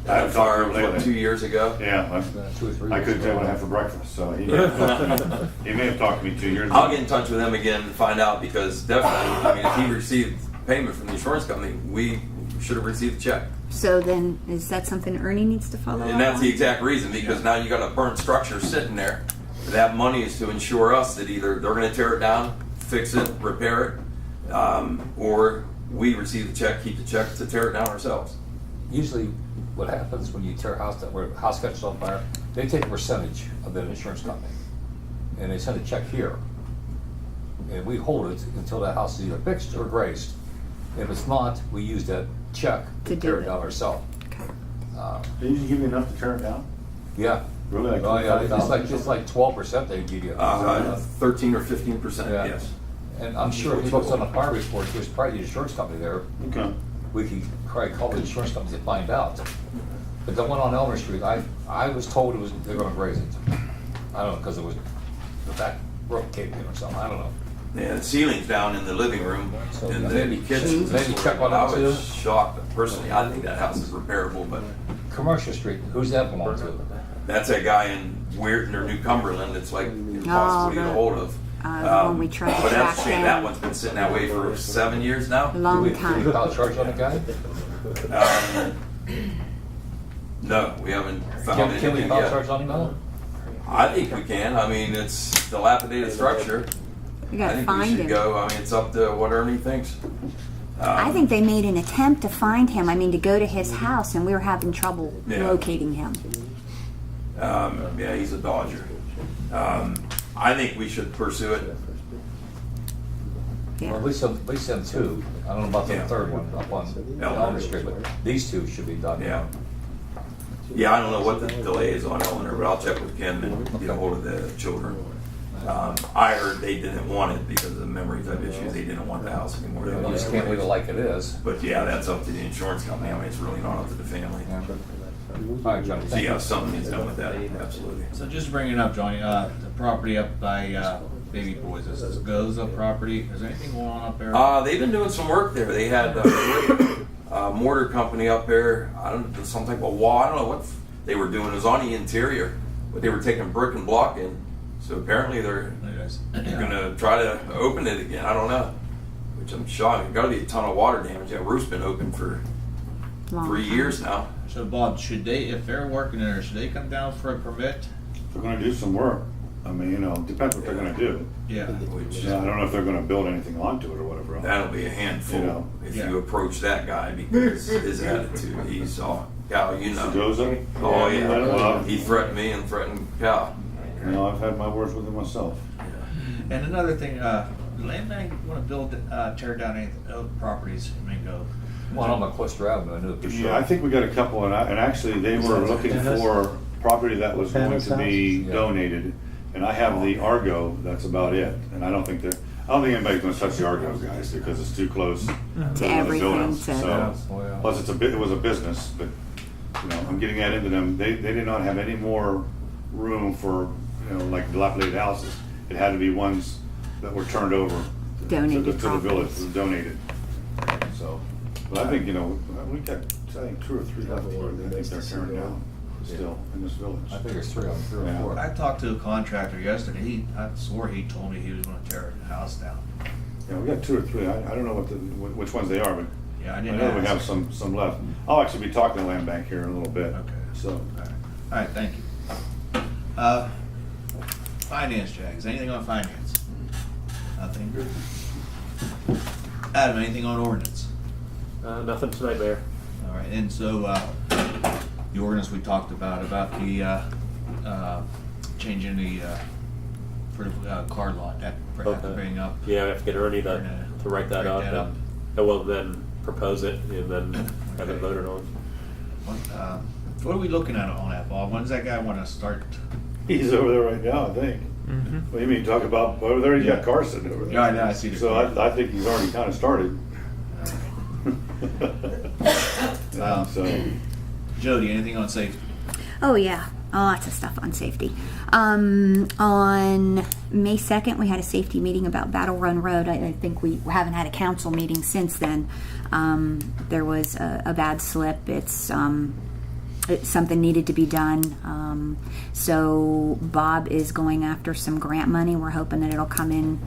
That fire was, what, 2 years ago? Yeah, 2 or 3 I years couldn't tell ago. what I had for breakfast, so he may have talked to me 2 years ago. I'll get in touch with him again and find out, because definitely, I mean, if he received payment from the insurance company, we should have received the check. So then, is that something Ernie needs to follow up And that's the on? exact reason, because now you got a burnt structure sitting there. That money is to ensure us that either they're gonna tear it down, fix it, repair it, or we receive the check, keep the check to tear it down ourselves. Usually, what happens when you tear a house down, where a house catches on fire, they take a percentage of that insurance company, and they send a check here, and we hold it until that house is either fixed or grazed. If it's not, we use that check to To do tear it it. down ourselves. Did you give me enough to tear it down? Yeah, Really? Oh, yeah, it's like 12% they give you. 13 or 15%, Yeah. yes. And I'm sure if he looks on the fire report, there's probably the insurance company there. Okay. We could probably call the insurance company to find out. But the one on Elmer Street, I was told they're gonna graze it. I don't know, because it was, the back roof caved in or something, I don't know. Yeah, the ceiling's down in the living room, So, in yeah, the maybe- kitchen. maybe check on I that was too. shocked. Personally, I think that house is repairable, but Commercial Street, who's that belong to? that's a guy in Weirton or New Cumberland. It's like impossible to get a hold of. The one we tried to But that's a track shame. down. That one's been sitting that way for 7 years now. Long Do we time. file a charge on the guy? No, we haven't found Can we anything file a yet. charge on him now? I think we can. I mean, it's dilapidated structure. You I gotta think we find should him. go. I mean, it's up to what Ernie thinks. I think they made an attempt to find him. I mean, to go to his house, and we were having trouble Yeah. locating him. Yeah, he's a Dodger. I think we should pursue it. Well, Yeah. at least them two. I don't know about the Yeah. third one up on Elmer Street, but these two should be done. Yeah. Yeah, I don't know what the delay is on Eleanor, but I'll check with Kim and get a hold of the children. I heard they didn't want it because of the memory type issues. They didn't want the house anymore. They You just wanted can't leave it like it is. But yeah, that's up to the insurance company. I mean, it's really not up to the family. All right, Johnny, So thank yeah, you. something needs done with that, absolutely. So just bringing it up, Johnny, the property up by Baby Boys, is this Goza property? Is there anything going on up there? They've been doing some work there. They had a mortar company up there. I don't know, some type of wall. I don't know what they were doing. It was on the interior, but they were taking brick and block in. So apparently they're gonna try to open it again. I don't know, which I'm shocked. There's got to be a ton of water damage. That roof's been open for Long 3 time. years now. So Bob, should they, if they're working there, should they come down for a permit? They're gonna do some work. I mean, you know, depends what they're gonna do. Yeah. Which Yeah, I don't know if they're gonna build anything onto it or whatever. that'll be a handful You know. if Yeah. you approach that guy because his attitude. He's all Cal, you know. Goza? Oh yeah. Well, He threatened me and threatened Cal. you know, I've had my words with him myself. And another thing, the land bank want to build, tear down any other properties in Mingo. One on Clister Avenue, I knew it for sure. Yeah, I think we got a couple, and actually, they were looking for property that was going to be Yeah. donated, and I have the Argo, that's about it, and I don't think anybody's gonna touch the Argo, guys, because it's too close to one of the everything, buildings, to- so. Oh, yeah. Plus, it was a business, but, you know, I'm getting that into them, they did not have any more room for, you know, like dilapidated houses. It had to be ones that were turned over. Donated To the village, properties. donated, so. But I think, you know, we got, I think 2 or 3 left here that I think they're tearing down still in this village. I think it's three or Yeah. four. I talked to a contractor yesterday. I swore he told me he was going to tear the house down. Yeah, we got 2 or 3, I don't know which ones they are, but Yeah, I I didn't know we ask. have some left. I'll actually be talking to Land Bank here in a little bit. Okay. So, All right, thank you. Finance, Jags. Anything on finance? Nothing. Adam, anything on ordinance? Nothing tonight, Mayor. All right, and so the ordinance we talked about the changing the for card lot that we have to Okay. bring up. Yeah, we have to get Ernie to write that up, and we'll then propose it and then have it voted on. What are we looking at on that, Bob? When's that guy want to start? he's over there right now, I think. Mm-hmm. What do you mean, talk about, over there, he's got Yeah. Carson over there. Yeah, I know, I see the So car. I think he's already kind of started. Yeah, so, Jody, anything on safety? Oh yeah, lots of stuff on safety. On May 2nd, we had a safety meeting about Battle Run Road. I think we haven't had a council meeting since then. There was a bad slip. Something needed to be done. So Bob is going after some grant money. We're hoping that it'll come in.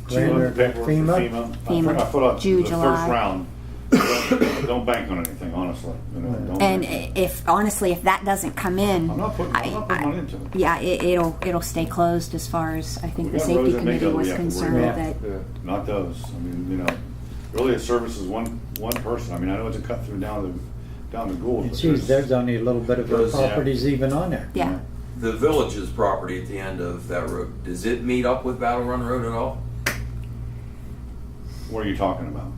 June, FEMA. FEMA. I put out June, the July. first round. Don't bank on anything, honestly. You know, don't And bank if that doesn't come in, I'm not putting money into it. yeah, it'll stay closed as far as I think We the got safety roads that make committee it, we was have to worry concerned about. that. Not those. I mean, you know, really it services one person. I mean, I know it's a cut through down the Gould. but Geez, there's only a little bit of Those, yeah. properties even on there. Yeah. The village's property at the end of that road, does it meet up with Battle Run Road at all? What are you talking about?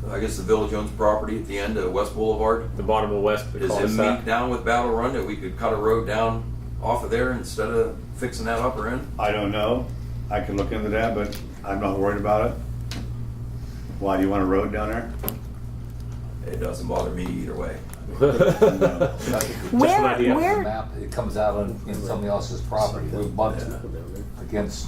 I guess the village owns property at the end of West Boulevard. The bottom of West, the Does it meet cul-de-sac. down with Battle Run that we could cut a road down off of there instead of fixing that upper end? I don't know. I can look into that, but I'm not worried about it. Why, do you want a road down there? It doesn't bother me either way. No. Where, The where, map, it comes out in somebody else's property. We bumped against,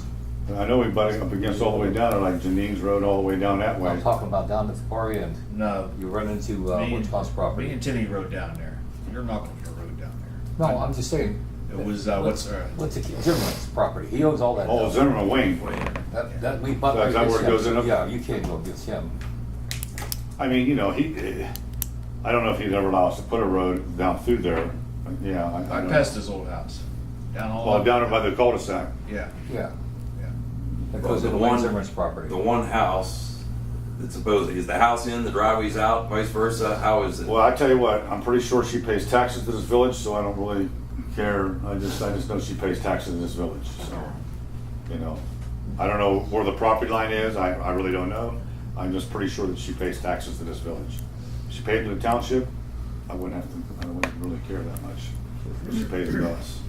I know we butted up against all the way down, like Janine's Road all the way down that way. I'm talking about down at the far end. No. You run into Me Woodcock's Me property. and Timmy rode down there. You're not gonna get a road down there. No, I'm just saying. It was, what's, Zimmerman's property. He owns all that. Oh, down. Zimmerman Wayne. That we butt So is that right where it against goes him. in? Yeah, you can't go against him. I mean, you know, I don't know if he'd ever allow us to put a road down through there. Yeah. I know. passed his old house. Down all Well, up. down there by the cul-de-sac. Yeah, Yeah. yeah. It Well, goes the into one- Wayne Zimmerman's property. The one house that's supposedly, is the house in, the driveway's out, vice versa? How is it? Well, I tell you what, I'm pretty sure she pays taxes to this village, so I don't really care. I just know she pays taxes in this village, so, you know. I don't know where the property line is, I really don't know. I'm just pretty sure that she pays taxes to this village. If she paid to the township, I wouldn't really care that much. If she pays to us.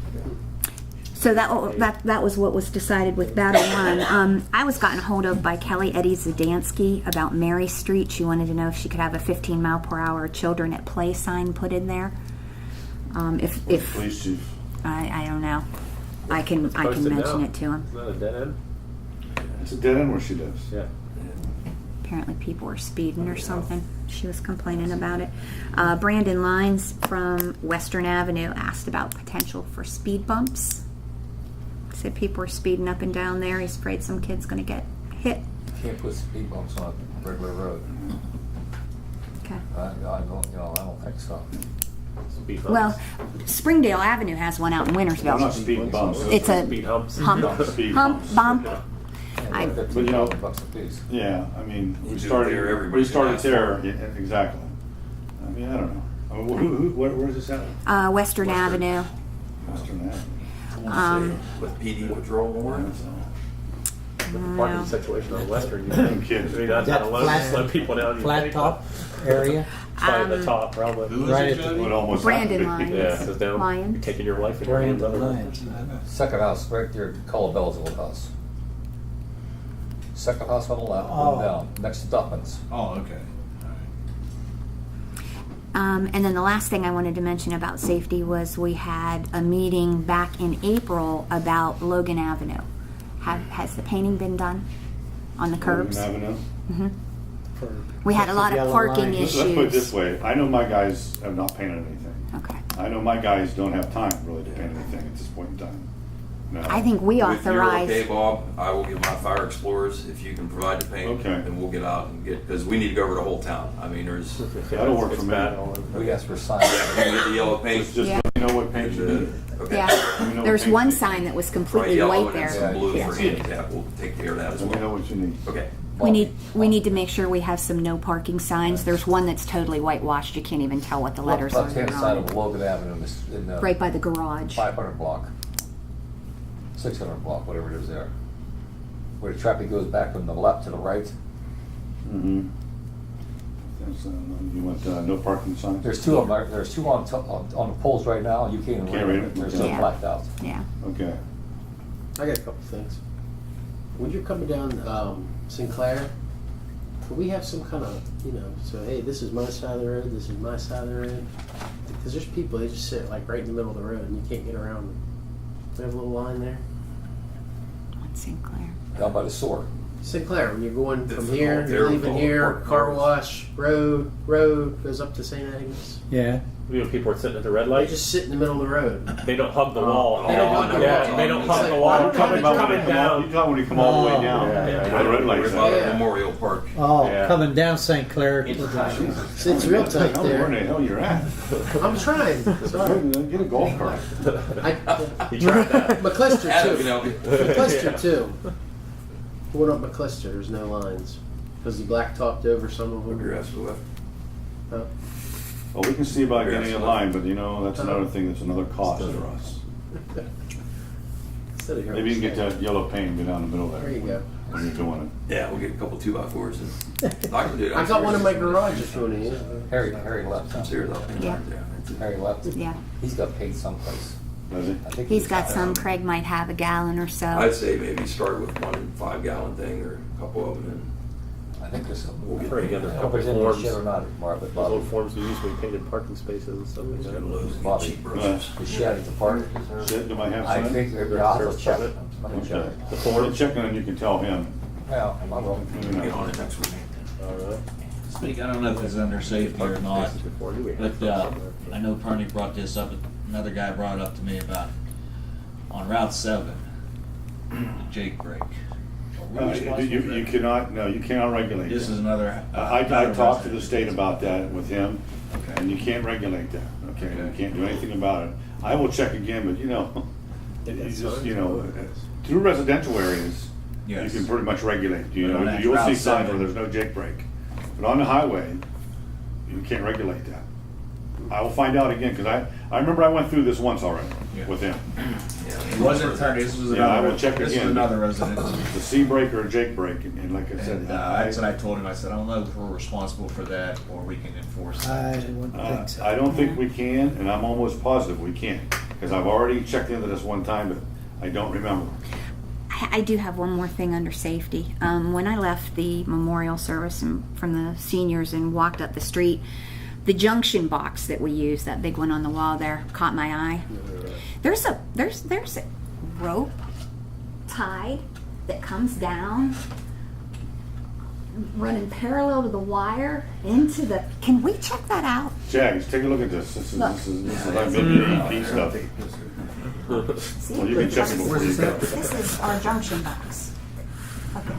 so that was what was decided with Battle One. I was gotten hold of by Kelly Eddie Zadansky about Mary Street. She wanted to know if she could have a 15-mile-per-hour children at play sign put in there. If Police chief. I don't know, I can Posted mention now. it to him. It's not a dead end. It's a dead end where she lives. Yeah. Apparently people were speeding or something. She was complaining about it. Brandon Lines from Western Avenue asked about potential for speed bumps. Said people were speeding up and down there. He's afraid some kid's going to get hit. Can't put speed bumps on a regular road. Okay. I don't think so. Speed bumps. Well, Springdale Avenue has one out in They're not Wintersville. speed bumps. It's a Speed humps. hump, Speed hump, bumps. bump. Yeah, But you know- $15 a piece. Yeah, I mean, You do it there, everybody we started can ask there, yeah, exactly. I mean, I don't know. I mean, where's this at? Western Avenue. Western Avenue. With PD patrol more? With the parking situation on Western, you I'm think? kidding. I mean, that's That not alone, flat- slow people down. You Flat think, top area. It's probably the top, probably. Who is Right it, at the- Jody? Would almost Brandon have to be. Lyons. Yeah, it says down. Lion. You're taking your life in your hands. Brandon otherwise. Lyons. Second house, right there, Colabella's old house. Second house on the left, Oh. going down, next to Duffman's. Oh, okay. All right. And then the last thing I wanted to mention about safety was we had a meeting back in April about Logan Avenue. Has the painting been done on the curbs? Logan Avenue. For- We had a lot of Yellow parking line. Let's put it this issues. way, I know my guys have not painted anything. Okay. I know my guys don't have time really to paint anything at this point in time. No. I think we If you're authorized. okay, Bob, I will get my fire explorers, if you can provide the paint. Okay. And we'll get out and get, because we need to go over the whole town. I mean, there's, you That'll work It's for me. bad all over. We asked for signs. can get the yellow paint. Just Yeah. let me know what paint you need. Okay. Yeah, Let me know there's what one paint you sign that was Try completely yellow white and then there. some blue Yeah. for handicap. We'll take care of that as need. Let me know well. what you need. Okay. We need to make sure we have some no parking signs. There's one that's totally whitewashed. You can't even tell what the letters are. Left-hand that are side on of it. Logan Avenue in the Right by the garage. 500 block, 600 block, whatever it is there. Where the traffic goes back from the left to the right. Mm-hmm. You want no parking signs? There's two of them. There's two on the poles right now. You can't even Can't read it? There's Okay. no Yeah. blacked out. Yeah. Okay. I got a couple things. When you're coming down Sinclair, could we have some kind of, so hey, this is my side of the road, this is my side of the road? Because there's people, they just sit like right in the middle of the road and you can't get around them. We have a little line there. On Sinclair. Down by the sewer. Sinclair, when you're going from Difficult. here, They're you're leaving full of here, park car cars. wash, road goes up to St. Agnes. Yeah. You know, people are sitting at the red They light. just sit in the middle of the road. They don't hug the wall. They don't hug the Yeah, wall. they don't It's hug like, the why wall. don't Talking they about when Coming you come all, down. you talking when you come all the way down. Yeah, yeah. Where the red lights We're by at. Yeah. Memorial Park. Oh, Yeah. coming down St. Clair. It's real tight Tell me where there. the hell you're at. I'm trying. Sorry. Get a golf cart. You tried that. McClister Adam too. can help you. McClister too. Going up McClister, there's no lines. Because he blacktopped over some of Your them. ass to the left. Huh? Well, we can see about getting in Yeah. line, but that's another thing, that's another cost for us. Instead of here, Maybe you can get that yellow paint and go down the middle there. There you go. When you're doing Yeah, we'll get a couple 2x4s. And I can do it. I got one in my garage if you want to use it. Harry left. I'm serious. I'll paint Yeah. it. Harry left. Yeah. He's got paid someplace. Does he? I think He's got some. Craig might have a gallon or so. I'd say maybe start with 1 5-gallon thing or a couple of them. I think there's some. We'll Put together a couple Company's in the forms. shed or not, Mark, but Those old Bobby. forms we use when we painted parking spaces and stuff like that. Bobby, the shed at the park. Shit, do I have I signed? think they're off the check. Okay. Let me check. The form, check and you can tell him. Well, I will. Get on it next week. All right. Speak, I don't know if it's under safety or not, Before, I knew we had but something there. I know Perny brought this up, another guy brought it up to me about, on Route 7, the Jake break. You cannot, no, you cannot regulate This is that. another. I talked to the state about that with him, Okay. and you can't regulate that, okay? You can't do anything about it. I will check again, but you know, through residential areas, you Yes. can pretty much regulate, you But on know, that you'll Route see signs 7 where there's no Jake break. But on the highway, you can't regulate that. I will find out again, because I remember I went through this once already Yeah. with him. It wasn't Perny, this was Yeah, I another, will check this was again. another resident. The C break or a Jake break, and like I said, And that's what I told him, I said, I don't know if we're responsible for that, or we can enforce it. I wouldn't think so. I don't think we can, and I'm almost positive we can't, because I've already checked into this one time, but I don't remember. I do have one more thing under safety. When I left the memorial service from the seniors and walked up the street, the junction box that we use, that big one on the wall there, caught my eye. There's a rope tied that comes down, running parallel to the wire into the. Can we check that out? Jags, take a look at this. This is like big EP stuff. See, Well, you can check it before you go. This is our junction box. Okay.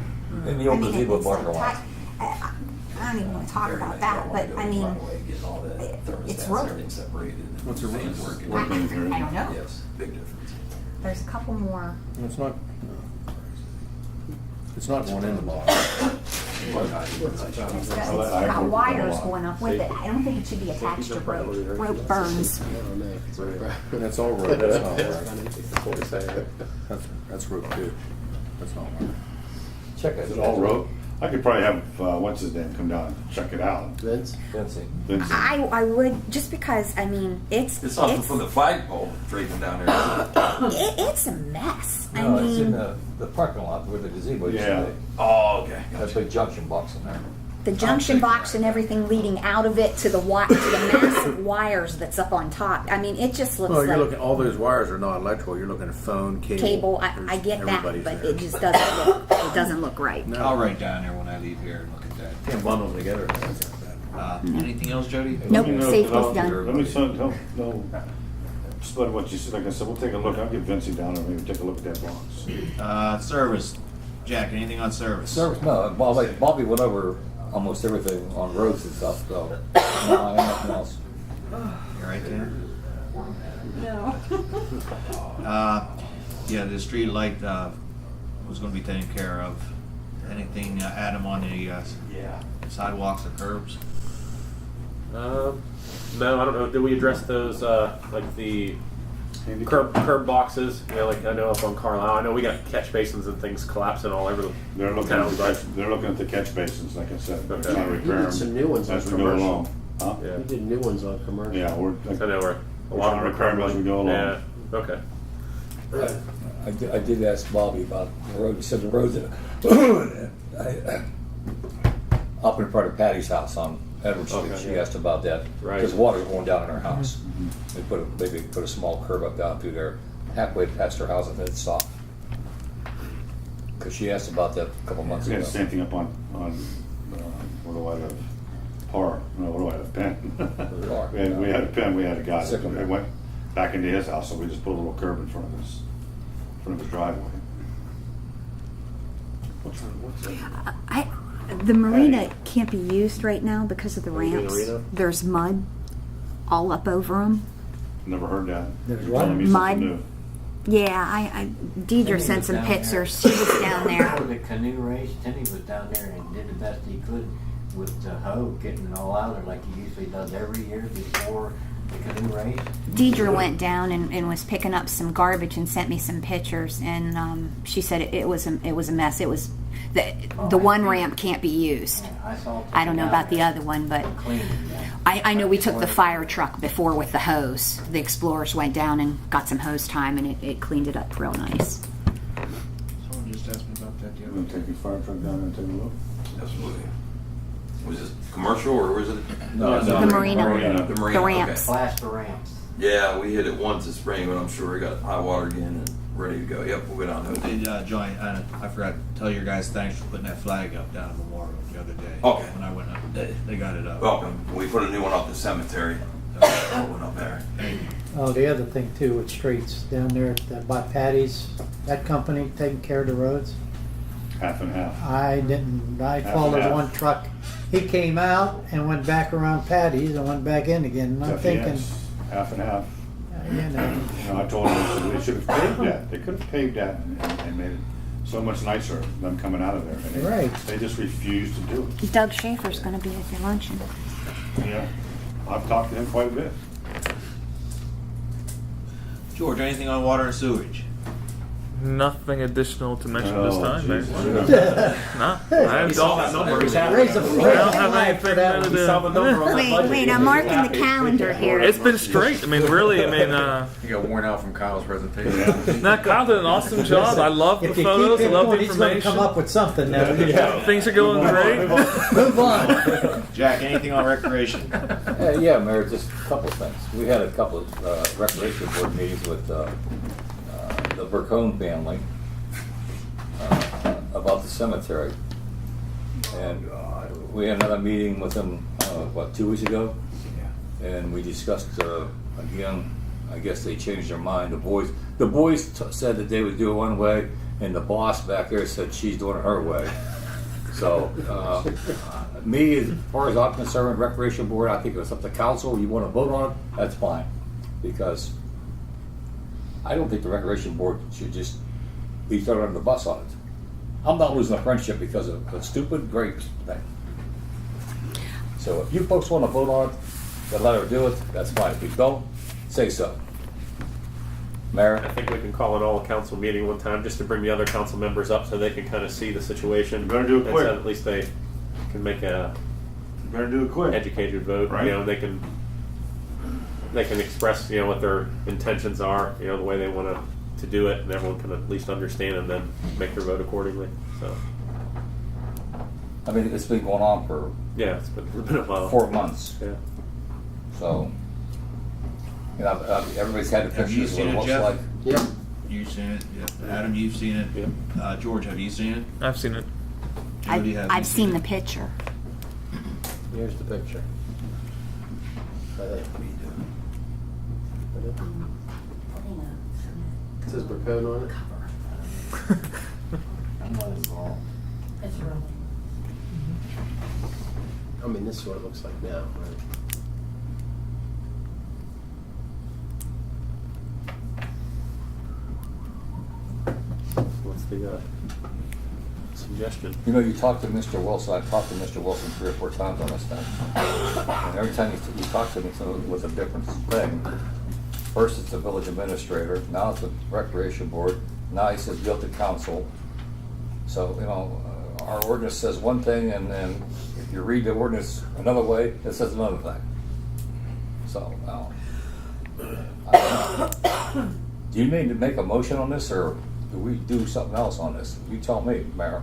In the old gazebo it's marker like line. I don't even want to talk about that, but I mean, it's rope. What's the rate? I don't know. Yes, big difference. There's a couple more. It's not going in the box. It's got wires going up with it. I don't think it should be attached to rope. Rope burns. That's all right, that's not right. That's what we say. That's rope too. That's not right. Check it. Is it all rope? I could probably have, what's his name, come down and check it out. Vince? Fencing. Vincent. I would, just because, I mean, It's something from the flagpole draping down there. it's a mess. I No, it's in mean, the parking lot where the gazebo used Yeah. to be. Oh, okay. That big junction box in there. the junction box and everything leading out of it to the massive wires that's up on top. I mean, it just looks Well, you're like looking, all those wires are not electrical, you're looking at phone, cable. I get that, Everybody's but there. it just doesn't look right. No. I'll write down there when I leave here and look at that. Can't bundle them together. Anything else, Jody? Nope, Let me know, safety's 'cause I'll- done. Let me send, no, split what you said, like I said, we'll take a look, I'll get Vincent down and maybe take a look at that box. Service. Jack, anything on service? Service, no, Bobby went over almost everything on roads and stuff, so, no, I have nothing else. You right there? No. Yeah, the street light, was gonna be taken care of. Anything, Adam, on the, sidewalks or curbs? No, I don't know. Did we address those, like the curb boxes? You know, like I know up on Carlisle, I know we got catch basins and things collapsing all over the They're looking town, at, but they're looking at the catch basins, like I said, Okay. trying to We repair did some new ones them on as we go commercial. along. Huh? yeah, We did new ones on commercial. Yeah, I know we're a We're lot trying of to repair them as we go along. Yeah, okay. I did ask Bobby about the road, he said the roads up in front of Patty's house on Edward Street, Okay. she asked about that. Right. Because water's going down in her house. They maybe put a small curb up down through there, halfway past her house and then it stopped. Because she asked about that a couple months We ago. had the same thing up on where do I live? Par, no, where do I live? Penn. Par. We had a Penn, we had a guy, Sycamore. that went back into his house, so we just put a little curb in front of his driveway. What's that? The marina can't be used right now because of the You mean ramps. arena? There's mud all up over them. Never heard that. There's You're telling me what? something Mud? new. Yeah, Deidre Timmy sent was some down pictures. there. She was down there. For the canoe race, Timmy was down there and did the best he could with the hoe, getting it all out there like he usually does every year before Because it raised. Deidre went down and was picking up some garbage and sent me some pictures, and she said it was a mess. It was the one ramp can't be used. I don't know about the other one, but I know we took the fire truck before with the hose. The Explorers went down and got some hose time, and it cleaned it up real nice. Someone just asked me about that the You other want day. to take your fire truck down and take a look? Absolutely. Was it commercial or was it? No, The marina. The marina. The ramps. Okay. Plaster ramps. Yeah, we hit it once this spring, but I'm sure we got high water again and ready to go. Yep, we'll go down there. Hey, Johnny, I forgot to tell your guys thanks for putting that flag up down at Memorial the other day. Okay. When I went up, they got it up. Welcome. We put a new one up the cemetery. One up there. Oh, the other thing too with streets down there by Patty's, that company taking care of the roads. Half and half. I Half followed and half. one truck. He came out and went back around Patty's and went back in again. And I'm Except thinking, yes, half and half. you know, You know, I told them they should have paved that. They could have paved that and made it so much nicer, them coming out of there. And Right. They just refused to do it. Doug Schaefer's going to be at your luncheon. Yeah. I've talked to him quite a bit. George, anything on water and sewage? Nothing additional to mention this Oh, time, Mayor. Jesus. No, He saw that number. He's happy. raise a I don't have flag anything for that to one. He saw the number on that Wait, budget. wait, I'm marking the calendar here. It's been straight. I mean, really, He got worn out from Kyle's presentation. Kyle did an awesome job. I love the If you photos. I keep it love going, the he's going to information. come up with something now. Yeah. Things are going great. Move on. Jack, anything on recreation? Yeah, Mayor, just a couple of things. We had a couple of recreation board meetings with the Burcone family about the cemetery. And we had another meeting with them, 2 weeks ago? And we discussed, again, I guess they changed their mind. The boys said that they would do it one way, and the boss back there said she's doing it her way. So, me, as far as I'm concerned, Recreation Board, I think it's up to council. You want to vote on it, that's fine. Because I don't think the Recreation Board should just be thrown under the bus on it. I'm not losing a friendship because of a stupid grapes thing. So if you folks want to vote on it, then let her do it, that's fine. If you don't, say so. Mayor? I think we can call an all-council meeting one time just to bring the other council members up so they can kind of see the situation. You better do it And quick. so at least they can make a You better do it quick. educated vote. Right. You know, they can express, you know, what their intentions are, you know, the way they want to do it, and everyone can at least understand and then make their vote accordingly. So, I mean, it's been going on for yeah, it's been a while. 4 months, Yeah. so. You know, everybody's had the Have you pictures of seen what it it, looks Jeff? like. Yep. You've seen it. Yep. Adam, you've seen it. Yep. George, have you seen it? I've seen it. Jody, have you I've seen the it? picture. Here's the picture. Right there. It says Burcone on it. I'm not involved. I mean, this is what it looks like now, right? What's the suggestion? You know, you talked to Mr. Wilson, I've talked to Mr. Wilson 3 or 4 times on this thing. And every time you talk to him, it's with a different thing. First it's the village administrator, now it's the recreation board, now he says guilt to council. So, you know, our ordinance says one thing, and then if you read the ordinance another way, it says another thing. So, now, I don't know. Do you mean to make a motion on this, or do we do something else on this? You tell me, Mayor.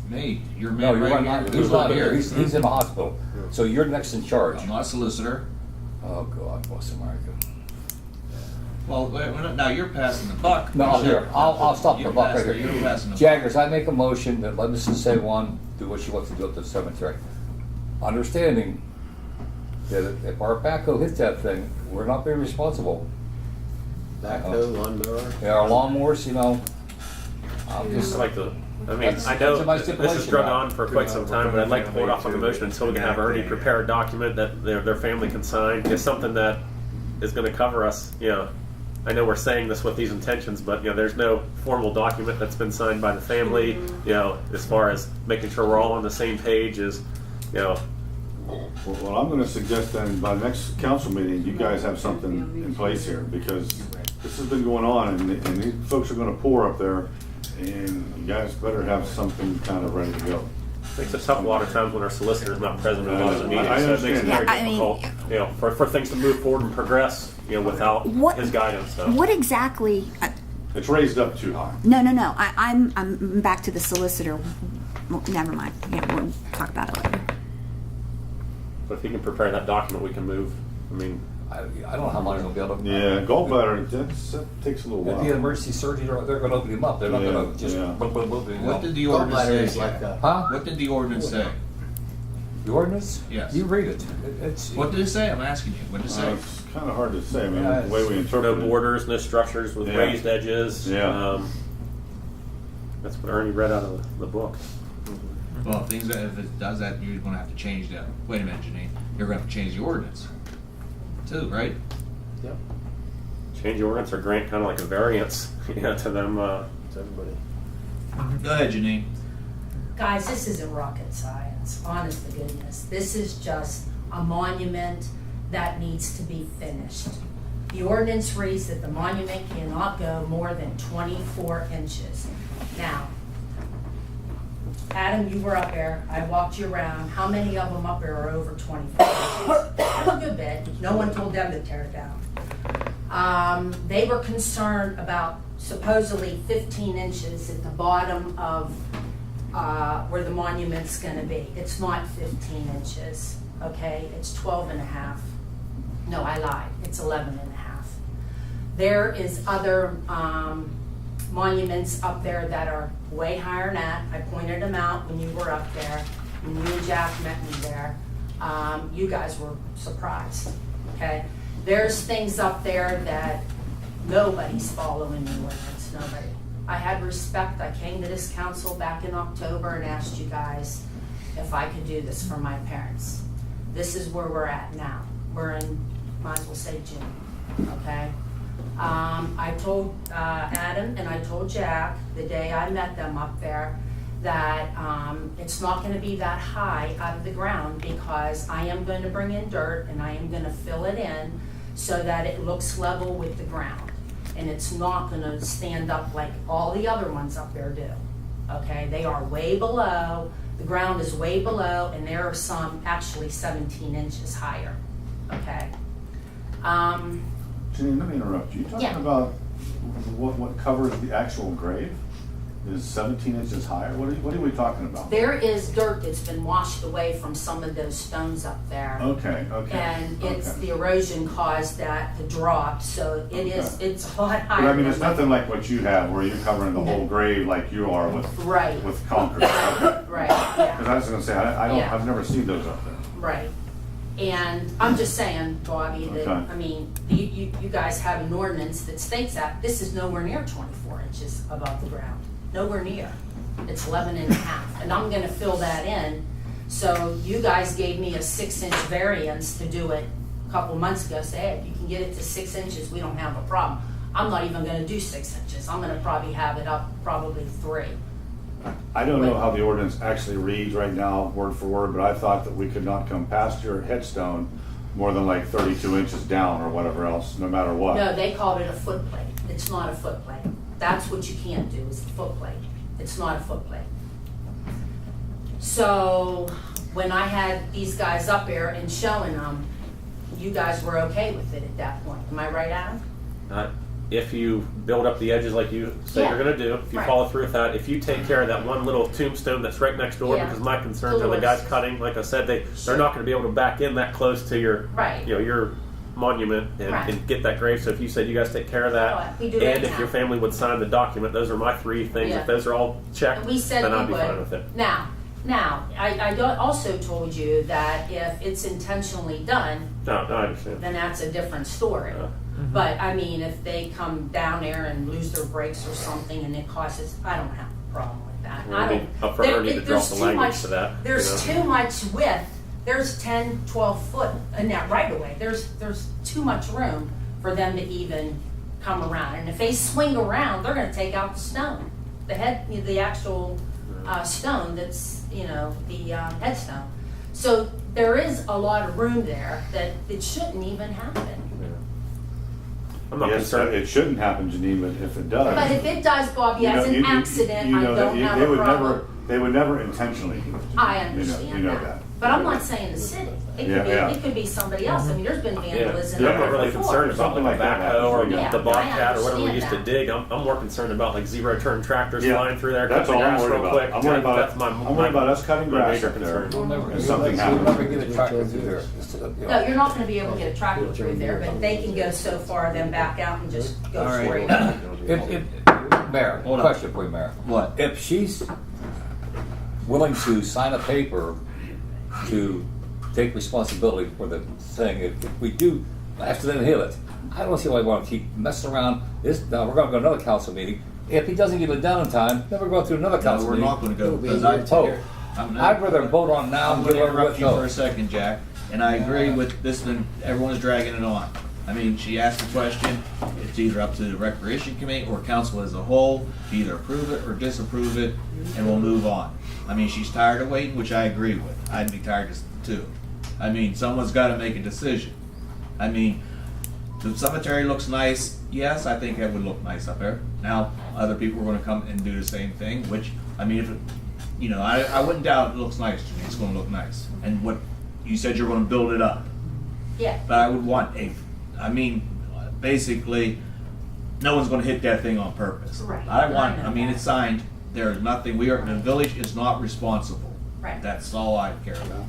Me, your No, man you're right not, here. he's not here, he's in the hospital, so you're next in charge. I'm not a solicitor. Oh, God, bless America. Well, now you're passing the buck. No, here, I'll stop the You're buck right passing- You're here. passing the buck. Jaggers, I make a motion that let Mrs. Say One do what she wants to do at the cemetery. Understanding that if our backhoe hits that thing, we're not being responsible. Backhoe, lawnmower. Yeah, our lawnmowers, you know, I'm Just just like the, I mean, That's- I know that's my this has stipulation drug now. on for quite some time, but I'd like to hold off on the motion until we can have already prepared document that their family can sign. It's something that is going to cover us, you know. I know we're saying this with these intentions, but, you know, there's no formal document that's been signed by the family, you know, as far as making sure we're all on the same page as, you know, Well, I'm gonna suggest then by the next council meeting, you guys have something in place here, because this has been going on, and these folks are gonna pour up there, and you guys better have something kind of ready to go. Makes it tough a lot of times when our solicitor's not present in a lot of the meetings, I so it makes it very understand. Yeah, I mean- difficult, you know, for things to move forward and progress, you know, without What- his guidance, so. What exactly? It's raised up too high. No. I'm back to the solicitor. Well, never mind. Yeah, we'll talk about it later. But if he can prepare that document, we can move. I mean, I don't know how long he'll be able to. Yeah, gallbladder, that takes a little At while. the emergency surgery, they're gonna open him up, they're not gonna Yeah, just. yeah. Move him What up. did the ordinance Gallbladder is say? like a, Huh? What did the ordinance say? The ordinance? Yes. You read it. It's. What did it say? I'm asking you. What did it say? It's kind of hard to say, I mean, Yeah, the way we no interpret it. borders, no structures with Yeah. raised edges. Yeah. That's what Ernie read out of the book. Well, if it does that, you're gonna have to change that. Wait a minute, Janine. You're gonna have to change the ordinance too, right? yep, Change the ordinance or grant kind of like a variance, you know, to them, to everybody. Go ahead, Janine. Guys, this isn't rocket science, honest to goodness. This is just a monument that needs to be finished. The ordinance reads that the monument cannot go more than 24 inches. Now, Adam, you were up there, I walked you around, how many of them up there are over 24 inches? That's a good bit, no one told them to tear it down. They were concerned about supposedly 15 inches at the bottom of where the monument's gonna be. It's not 15 inches, okay? It's 12 and a half. No, I lied, it's 11 and a half. There is other monuments up there that are way higher than that. I pointed them out when you were up there, when you and Jack met me there. You guys were surprised, okay? There's things up there that nobody's following the ordinance, nobody. I had respect, I came to this council back in October and asked you guys if I could do this for my parents. This is where we're at now. We're in, might as well say June, okay? I told Adam and I told Jack the day I met them up there that it's not gonna be that high out of the ground because I am gonna bring in dirt and I am gonna fill it in so that it looks level with the ground. And it's not gonna stand up like all the other ones up there do, okay? They are way below, the ground is way below, and there are some actually 17 inches higher, okay? Janine, let me interrupt you. You Yeah. talking about what covers the actual grave is 17 inches higher? What are we talking about? There is dirt that's been washed away from some of those stones up there. Okay. And it's, okay. the erosion caused that to drop, so it is, Okay. it's a lot But higher. I mean, it's than- nothing like what you have where you're covering the whole grave like you are with Right, concrete. Because right, yeah. I was gonna say, I don't, Yeah. I've never seen those up there. Right. And I'm just saying, Bobby, that, Okay. I mean, you guys have an ordinance that states that this is nowhere near 24 inches above the ground. Nowhere near. It's 11 and a half. And I'm gonna fill that in. So you guys gave me a 6-inch variance to do it a couple months ago. Say, hey, if you can get it to 6 inches, we don't have a problem. I'm not even gonna do 6 inches. I'm gonna probably have it up probably 3. I don't know how the ordinance actually reads right now, word for word, but I thought that we could not come past your headstone more than like 32 inches down or whatever else, no matter what. No, they called it a foot plate. It's not a foot plate. That's what you can't do, is a foot plate. It's not a foot plate. So when I had these guys up there and showing them, you guys were okay with it at that point. Am I right, Adam? If you build up the edges like you say you're Yeah. gonna do, if you Right. follow through with that, if you take care of that one little tombstone that's right next door, Yeah. because my concerns are the Doors. guys cutting, like I said, they're not gonna be able to back in that close to your, Right. you know, your monument and, Right. and get that grave. So if you said you guys take care of that, Oh, we do that and if now. your family would sign the document, those are my 3 things. Yeah. If those are all checked, And we said then we I'd be would. fine with it. Now, I also told you that if it's intentionally done, No, I understand. then that's a different story. Uh, But, I mean, if they come down there and lose their brakes or something and it causes, I don't have a problem with that. Well, I it'd don't. be up for there- Ernie to it- drop there's the too language much- to that, There's you know. too much width. There's 10, 12 foot in that right of way. There's too much room for them to even come around. And if they swing around, they're gonna take out the stone. The actual stone that's, the headstone. So there is a lot of room there that it shouldn't even happen. I'm not Yes, concerned. it shouldn't happen, Janine, but if it does. But if it does, Bobby, as an accident, I don't have a problem. They would never intentionally do it. I You understand know that. that. But I'm not saying the city. It Yeah, could be, yeah. it could be somebody else. I mean, there's been Yeah, vandalism. I'm not really before. concerned about Something like a like that backhoe or happens, yeah. the bobcat I or whatever we used to understand dig. I'm more concerned about like zero turn tractors Yeah. flying through there, That's cutting all I'm grass worried real about. quick. I'm worried about, That's my, I'm worried about us cutting my grass major up there. concern. We'll never, And something we'll never happens. get a tractor through there. It's, you No, know. you're not gonna be able to get a tractor through there, but they can go so far, then back out and just go All right. straight. Mayor, Hold on. question for you, Mayor. What? If she's willing to sign a paper to take responsibility for the thing, if we do accidentally hit it, I don't see why we want to keep messing around. Now, we're gonna go to another council meeting. If he doesn't get it done in time, then we're going through another No, council we're meeting. not gonna go, It'll be because easier. I'd rather vote on now I'm and gonna get over interrupt with. you for a second, Jack, and I agree with this, and everyone's dragging it on. I mean, she asked the question, it's either up to the Recreation Committee or council as a whole, to either approve it or disapprove it, and we'll move on. I mean, she's tired of waiting, which I agree with. I'd be tired too. I mean, someone's gotta make a decision. I mean, the cemetery looks nice, yes, I think it would look nice up there. Now, other people are gonna come and do the same thing, which, I mean, if it, you know, I wouldn't doubt it looks nice to me, it's gonna look nice. And what, you said you're gonna build it up, Yeah, but I would want basically, no one's gonna hit that thing on purpose. Right. I mean, that. it's signed, there's nothing, the village is not responsible. Right. That's all I care about.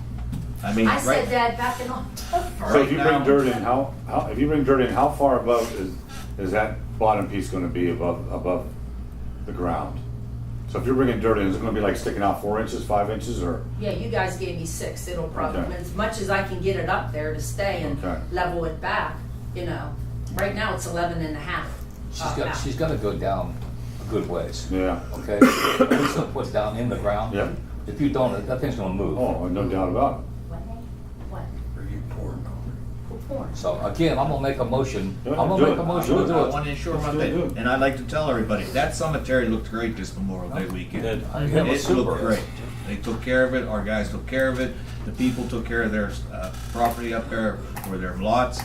I mean, I right. said that back in October. So if you Right bring now- dirt in, if you bring dirt in, how far above is that bottom piece gonna be above the ground? So if you're bringing dirt in, is it gonna be like sticking out 4 inches, 5 inches, or? Yeah, you guys gave me 6. It'll probably, Okay. as much as I can get it up there to stay and Okay. level it back, you know. Right now, it's 11 and a half. out. She's gonna go down a good ways, Yeah. okay? At least she'll put it down in the ground. Yeah. If you don't, that thing's gonna move. Oh, no doubt about What? Porn. So again, I'm gonna make a motion, Yeah, I'm do gonna make it. a motion to Do do I it. want to ensure Let's one do it, do thing, it. and I'd like to tell everybody, that cemetery looked great this Memorial Day weekend. It did. Yeah, it was It super. looked great. They took care of it, our guys took care of it, the people took care of their property up there for their lots.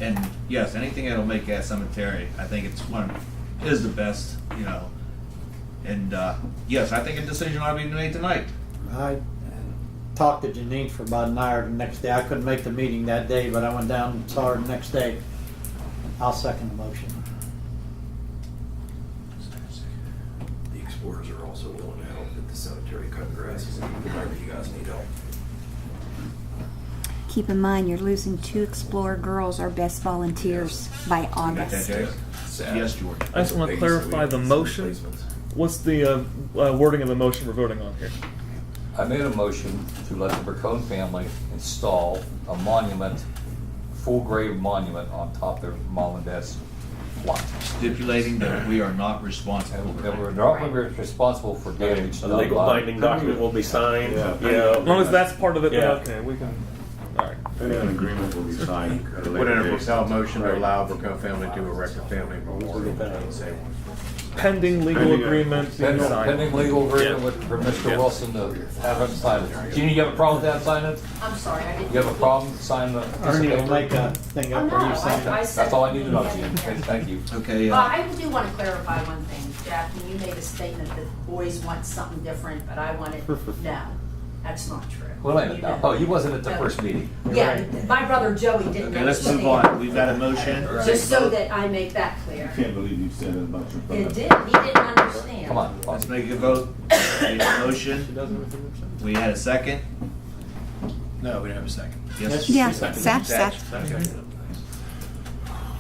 And yes, anything that'll make that cemetery, I think it's is the best, you know. And yes, I think a decision ought to be made tonight. I talked to Janine for about an hour the next day. I couldn't make the meeting that day, but I went down and saw her the next day. I'll second the motion. The Explorers are also willing to help at the cemetery cutting grasses and whenever you guys need help. Keep in mind, you're losing 2 Explorer girls, our best volunteers, by You got that, August. Jay? Sad. Yes, George. I just want to Biggest clarify the weakness, motion. replacements. What's the wording of the motion we're voting on here? I made a motion to let the Bracone family install a monument, full grave monument on top of their mom and dad's lot. Stipulating that we are not responsible. And we're not gonna be responsible for damage A done legal by. binding document will be signed, Yeah. you know. As long as that's part of it, then Yeah. okay, we can. All right. it. An agreement will be signed at a Put later in a date. Propel motion to allow Bracone family to erect a family memorial. Pending legal Pending, agreement being signed. Pending legal agreement Yeah. with, for Mr. Yeah. Wilson to have him sign it. Jeannie, you have a problem with that signing it? I'm sorry, I didn't. You have a problem signing the piece of Ernie will paper? make a thing Oh, up no, where you sign I it. said. That's all I need to know, Jeannie. Okay, thank you. Okay, I do want to clarify one thing, Jack, when you made a statement that boys want something different, but I want it, no, that's not true. Well, wait a minute now. Oh, you wasn't at the first meeting. Yeah, my brother Joey didn't okay, let's move understand. on. We've got a motion. Just so that I make that clear. I can't believe you said it about your It brother. did, he didn't understand. Come on. Let's make a vote. We had a motion. We had a second. No, we don't have a second. Yes. Yeah, Seth.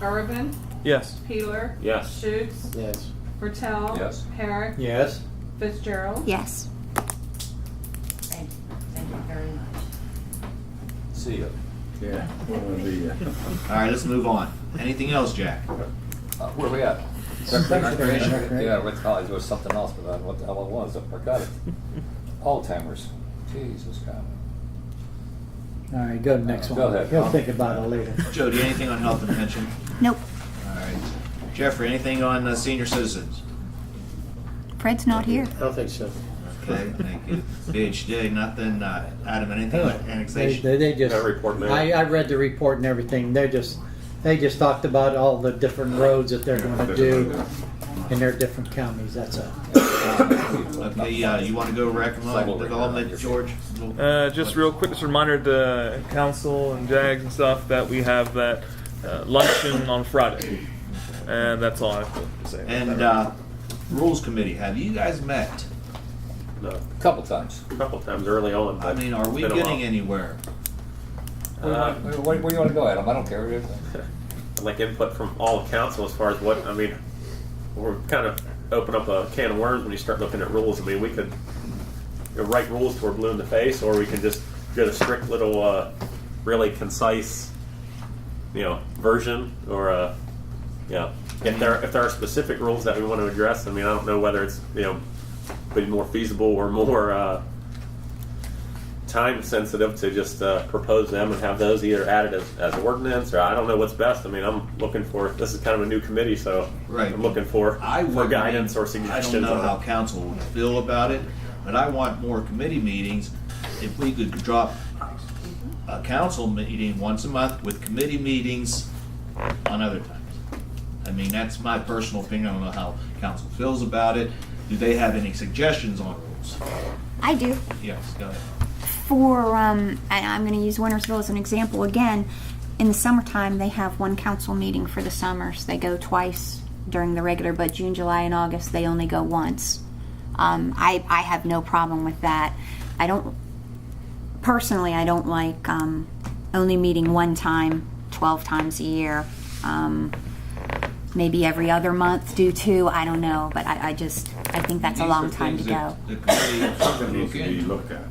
Irvin, Yes. Peeler, Yes. Schutz, Yes. Bertel, Yes. Herrick, Yes. Fitzgerald. Yes. Thank you very much. See ya. Yeah. All right, let's move on. Anything else, Jack? Where we at? Recreation. Yeah, Red College, there was something else, but I don't know what the hell it was, I forgot it. All-timers. Jesus, God. All right, go to the next one. Go ahead. He'll think about it later. Jody, anything on health and pension? Nope. All right. Jeffrey, anything on senior citizens? Fred's not here. I don't think so. Okay, thank you. PhD, nothing, Adam, anything like annexation? They just. No report, Mayor. I read the report and everything. They just talked about all the different roads that they're going to do in their different counties. That's all. Okay, you want to go rec and development, George? Just real quick, just a reminder to council and JAGs and stuff that we have that luncheon on Friday. And that's all I have to say. And Rules Committee, have you guys met? No, A couple times. a couple times early on. I mean, are we Been a getting while. anywhere? Where do you want to go, Adam? I don't care. I'd like input from all of council as far as what, I mean, we're kind of open up a can of worms when you start looking at rules. I mean, we could write rules till we're blue in the face, or we can just get a strict little, really concise, version, or, if there are specific rules that we want to address, I mean, I don't know whether it's, be more feasible or more, time sensitive to just propose them and have those either added as ordinance, or I don't know what's best. I mean, I'm looking for, this is kind of a new committee, so Right. I'm looking for guidance or suggestions. I don't know on how it. council would feel about it, but I want more committee meetings. If we could drop a council meeting once a month with committee meetings on other times. I mean, that's my personal opinion. I don't know how council feels about it. Do they have any suggestions on rules? I do. Yes, go ahead. For, and I'm going to use Wintersville as an example again. In the summertime, they have one council meeting for the summers. They go twice during the regular, but June, July, and August, they only go once. I have no problem with that. Personally, I don't like only meeting one time, 12 times a year. Maybe every other month, do two, I don't know, but I think that's a long time to go. The committee Something needs to be looked at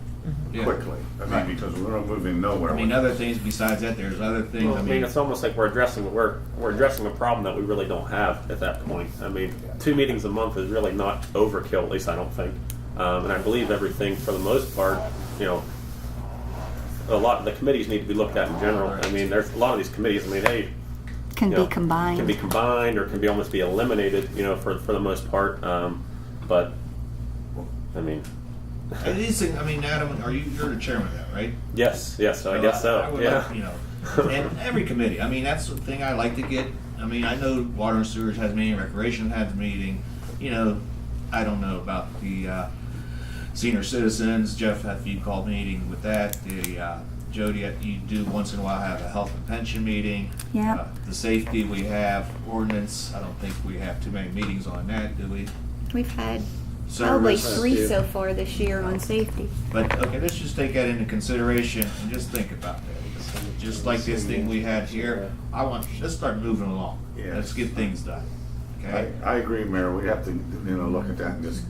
Yeah. quickly. I mean, because we're not moving nowhere. I mean, other things besides that, there's other things. Well, I mean, it's almost like we're addressing a problem that we really don't have at that point. I mean, 2 meetings a month is really not overkill, at least I don't think. And I believe everything, for the most part, a lot of the committees need to be looked at in general. I mean, there's a lot of these committees. I mean, hey, Can be combined. can be combined or can be almost be eliminated. For the most part. But I mean, It is, I mean, Adam, you're the chairman of that, right? yes, I guess so. I would Yeah. like, and every committee. I mean, that's the thing I like to get. I mean, I know Water and Sewers has a meeting, Recreation has a meeting. I don't know about the senior citizens. Jeff had a few call meeting with that. Jody, you do once in a while have a health and pension meeting. Yep. The safety we have, ordinance. I don't think we have too many meetings on that, do we? We've had probably Service. 3 so far this year on safety. But, okay, let's just take that into consideration and just think about that. Just like this thing we had here, let's start moving along. Yeah. Let's get things done, okay? I agree, Mayor. We have to, look at that and just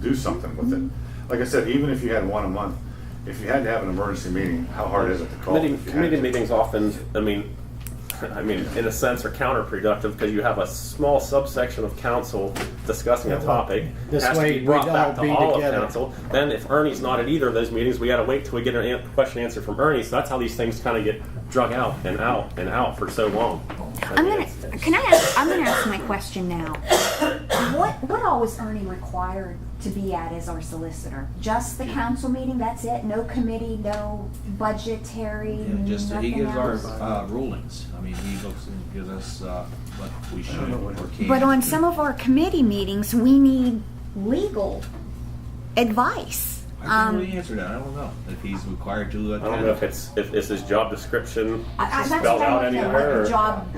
do something with it. Like I said, even if you had one a month, if you had to have an emergency meeting, how hard is it to call? Committee meetings often, I mean, in a sense, are counterproductive because you have a small subsection of council discussing a topic. This has to way be brought we'd back all to be all together. of council. Then, if Ernie's not at either of those meetings, we got to wait till we get a question answered from Ernie. So that's how these things kind of get drug out and out and out for so long. I'm gonna ask my question now. What all was Ernie required to be at as our solicitor? Just the council meeting, that's it? No committee, no budgetary, Yeah, just he nothing gives else? our rulings. I mean, he looks and gives us what we should or can. But on some of our committee meetings, we need legal advice. I can't really answer that. I don't know if he's required to. I don't know if it's his job description That's spelled what I out want to know, anywhere.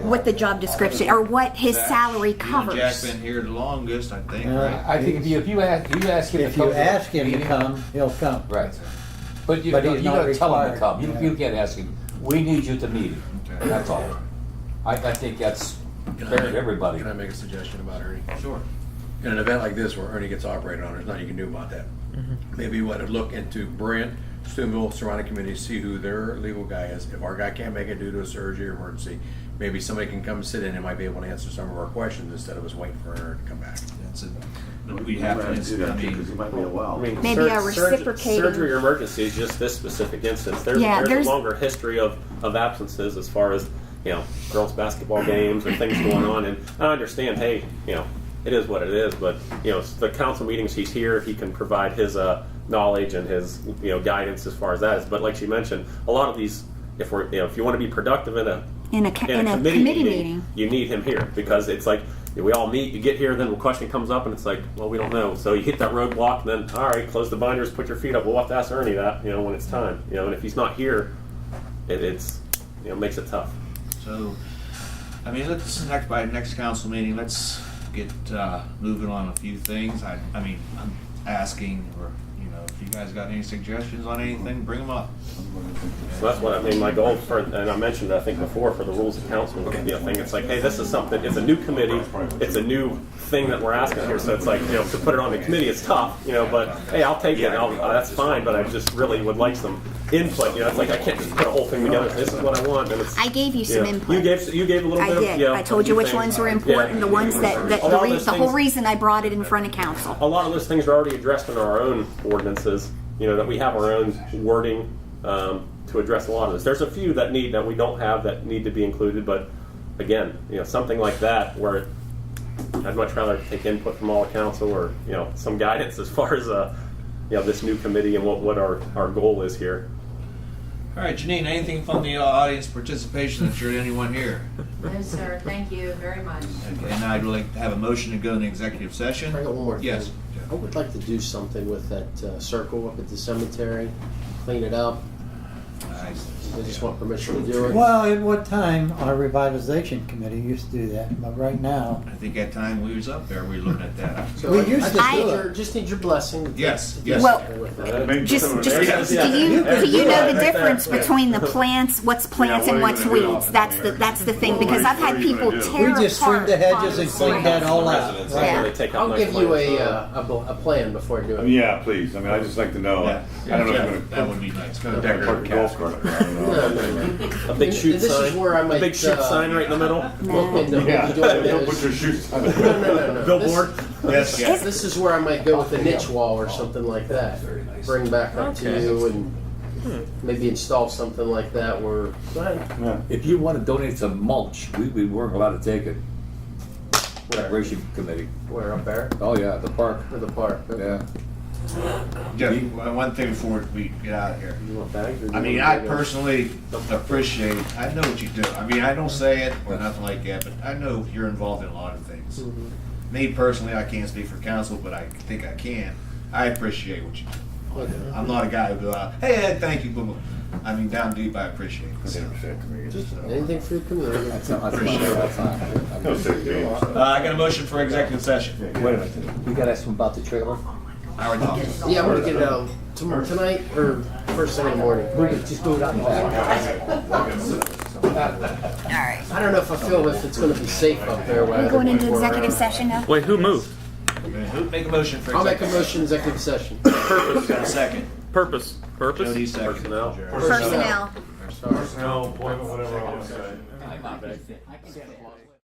what the job description, or what his salary You and Jack covers. been here the longest, I think, Yeah. right? I think if you ask him If to come. you ask him to come, he'll come. Right. But you But he's not gotta tell him to required. come. You can't ask him, we need you to meet. Okay. That's all. I think that's fair to everybody. Can I make a suggestion about Ernie? Sure. In an event like this where Ernie gets operated on, there's nothing you can do about that. Maybe you want to look into Brent, Steubenville, surrounding communities, see who their legal guy is. If our guy can't make it due to a surgery or emergency, maybe somebody can come sit in and might be able to answer some of our questions instead of us waiting for her to come back. That's it. We have to. do that I because mean, he might be a well. I mean, Maybe a reciprocating- surgery or emergency is just this specific instance. There's there's- a longer history of absences as far as girls basketball games and things going on. And I understand, hey, it is what it is. But the council meetings, he's here. He can provide his knowledge and his guidance as far as that is. But like she mentioned, a lot of these, if you want to be productive in a committee meeting, you need him here because it's like we all meet. You get here, then a question comes up, and it's like, well, we don't know. So you hit that roadblock, and then all right, close the binders, put your feet up. We'll have to ask Ernie that when it's time. And if he's not here, it's makes it tough. So, I mean, by next council meeting, let's get moving on a few things. I mean, I'm asking, or if you guys got any suggestions on anything, bring them up. So that's what I mean. My goal and I mentioned it, I think before, for the rules of council thing. It's like, hey, this is something. It's a new committee. It's a new thing that we're asking here. So it's like, to put it on the committee, it's tough. But hey, I'll take it. That's fine. But I just really would like some input. It's like I can't just put a whole thing together. This is what I want. And it's, I gave you some input. You gave a little I bit. did. I told you which ones were important. The ones the whole reason I brought it in front of council. A lot of those things are already addressed in our own ordinances. That we have our own wording to address a lot of this. There's a few that we don't have that need to be included, but again, something like that where I'd much rather take input from all the council or some guidance as far as this new committee and what our goal is here. All right, Janine, anything from the audience participation that you're anyone here? No, sir. Thank you very much. Okay, now I'd like to have a motion to go into executive session. I got one more thing. Yes. I would like to do something with that circle up at the cemetery, clean it up. I just want permission to do it. Well, at what time our revitalization committee used to do that, but right now. I think that time we was up there, we were looking at that. So We used to do it. just need your blessing. Yes, to yes. Well, with that. Just do you know the difference between the plants, what's plants and what's weeds? That's the thing, because I've had people tear We just trimmed the hedges and apart cleaned that all out. Residents. Yeah. They take up I'll give you a plan before I do it. Yeah, please. I mean, I'd just like to know. I don't know if That would be nice. I'm going to park the golf cart. I don't know. No. A big shoot This sign. is where I might, a big shoot sign right in the middle. Yeah, don't put your shoes on. No. Billboard. Yes, yes. This is where I might go with a niche wall or something like that. Bring back up to you and maybe install something like that where, go ahead. If you want to donate some mulch, we weren't allowed to take it. Recreation committee. Where, up there? Oh yeah, the park. For the park. Okay. Yeah. Jeff, one thing before we get out of here. You want bags or do I you mean, want I to go? personally appreciate, I know what you do. I mean, I don't say it or nothing like that, but I know you're involved in a lot of things. Me personally, I can't speak for council, but I think I can. I appreciate what you do. Okay. I'm not a guy who go out, hey, Ed, thank you, boom, boom. I mean, down deep, I appreciate it. So, Anything for the community. That's fine. I got a motion for executive session. Wait a minute. We got to ask him about the trailer. I already talked. Yeah, I'm gonna get it out tomorrow, tonight or first thing in the morning. Just go out in the back. All right. I don't know if I feel if it's gonna be safe up there. We're going into executive session now? Wait, who moved? Make a motion for I'll make a executive motion executive session. Purpose. Got a second. Purpose. Jody second. Personnel. Personnel. Sorry. No, appointment, whatever I want to say.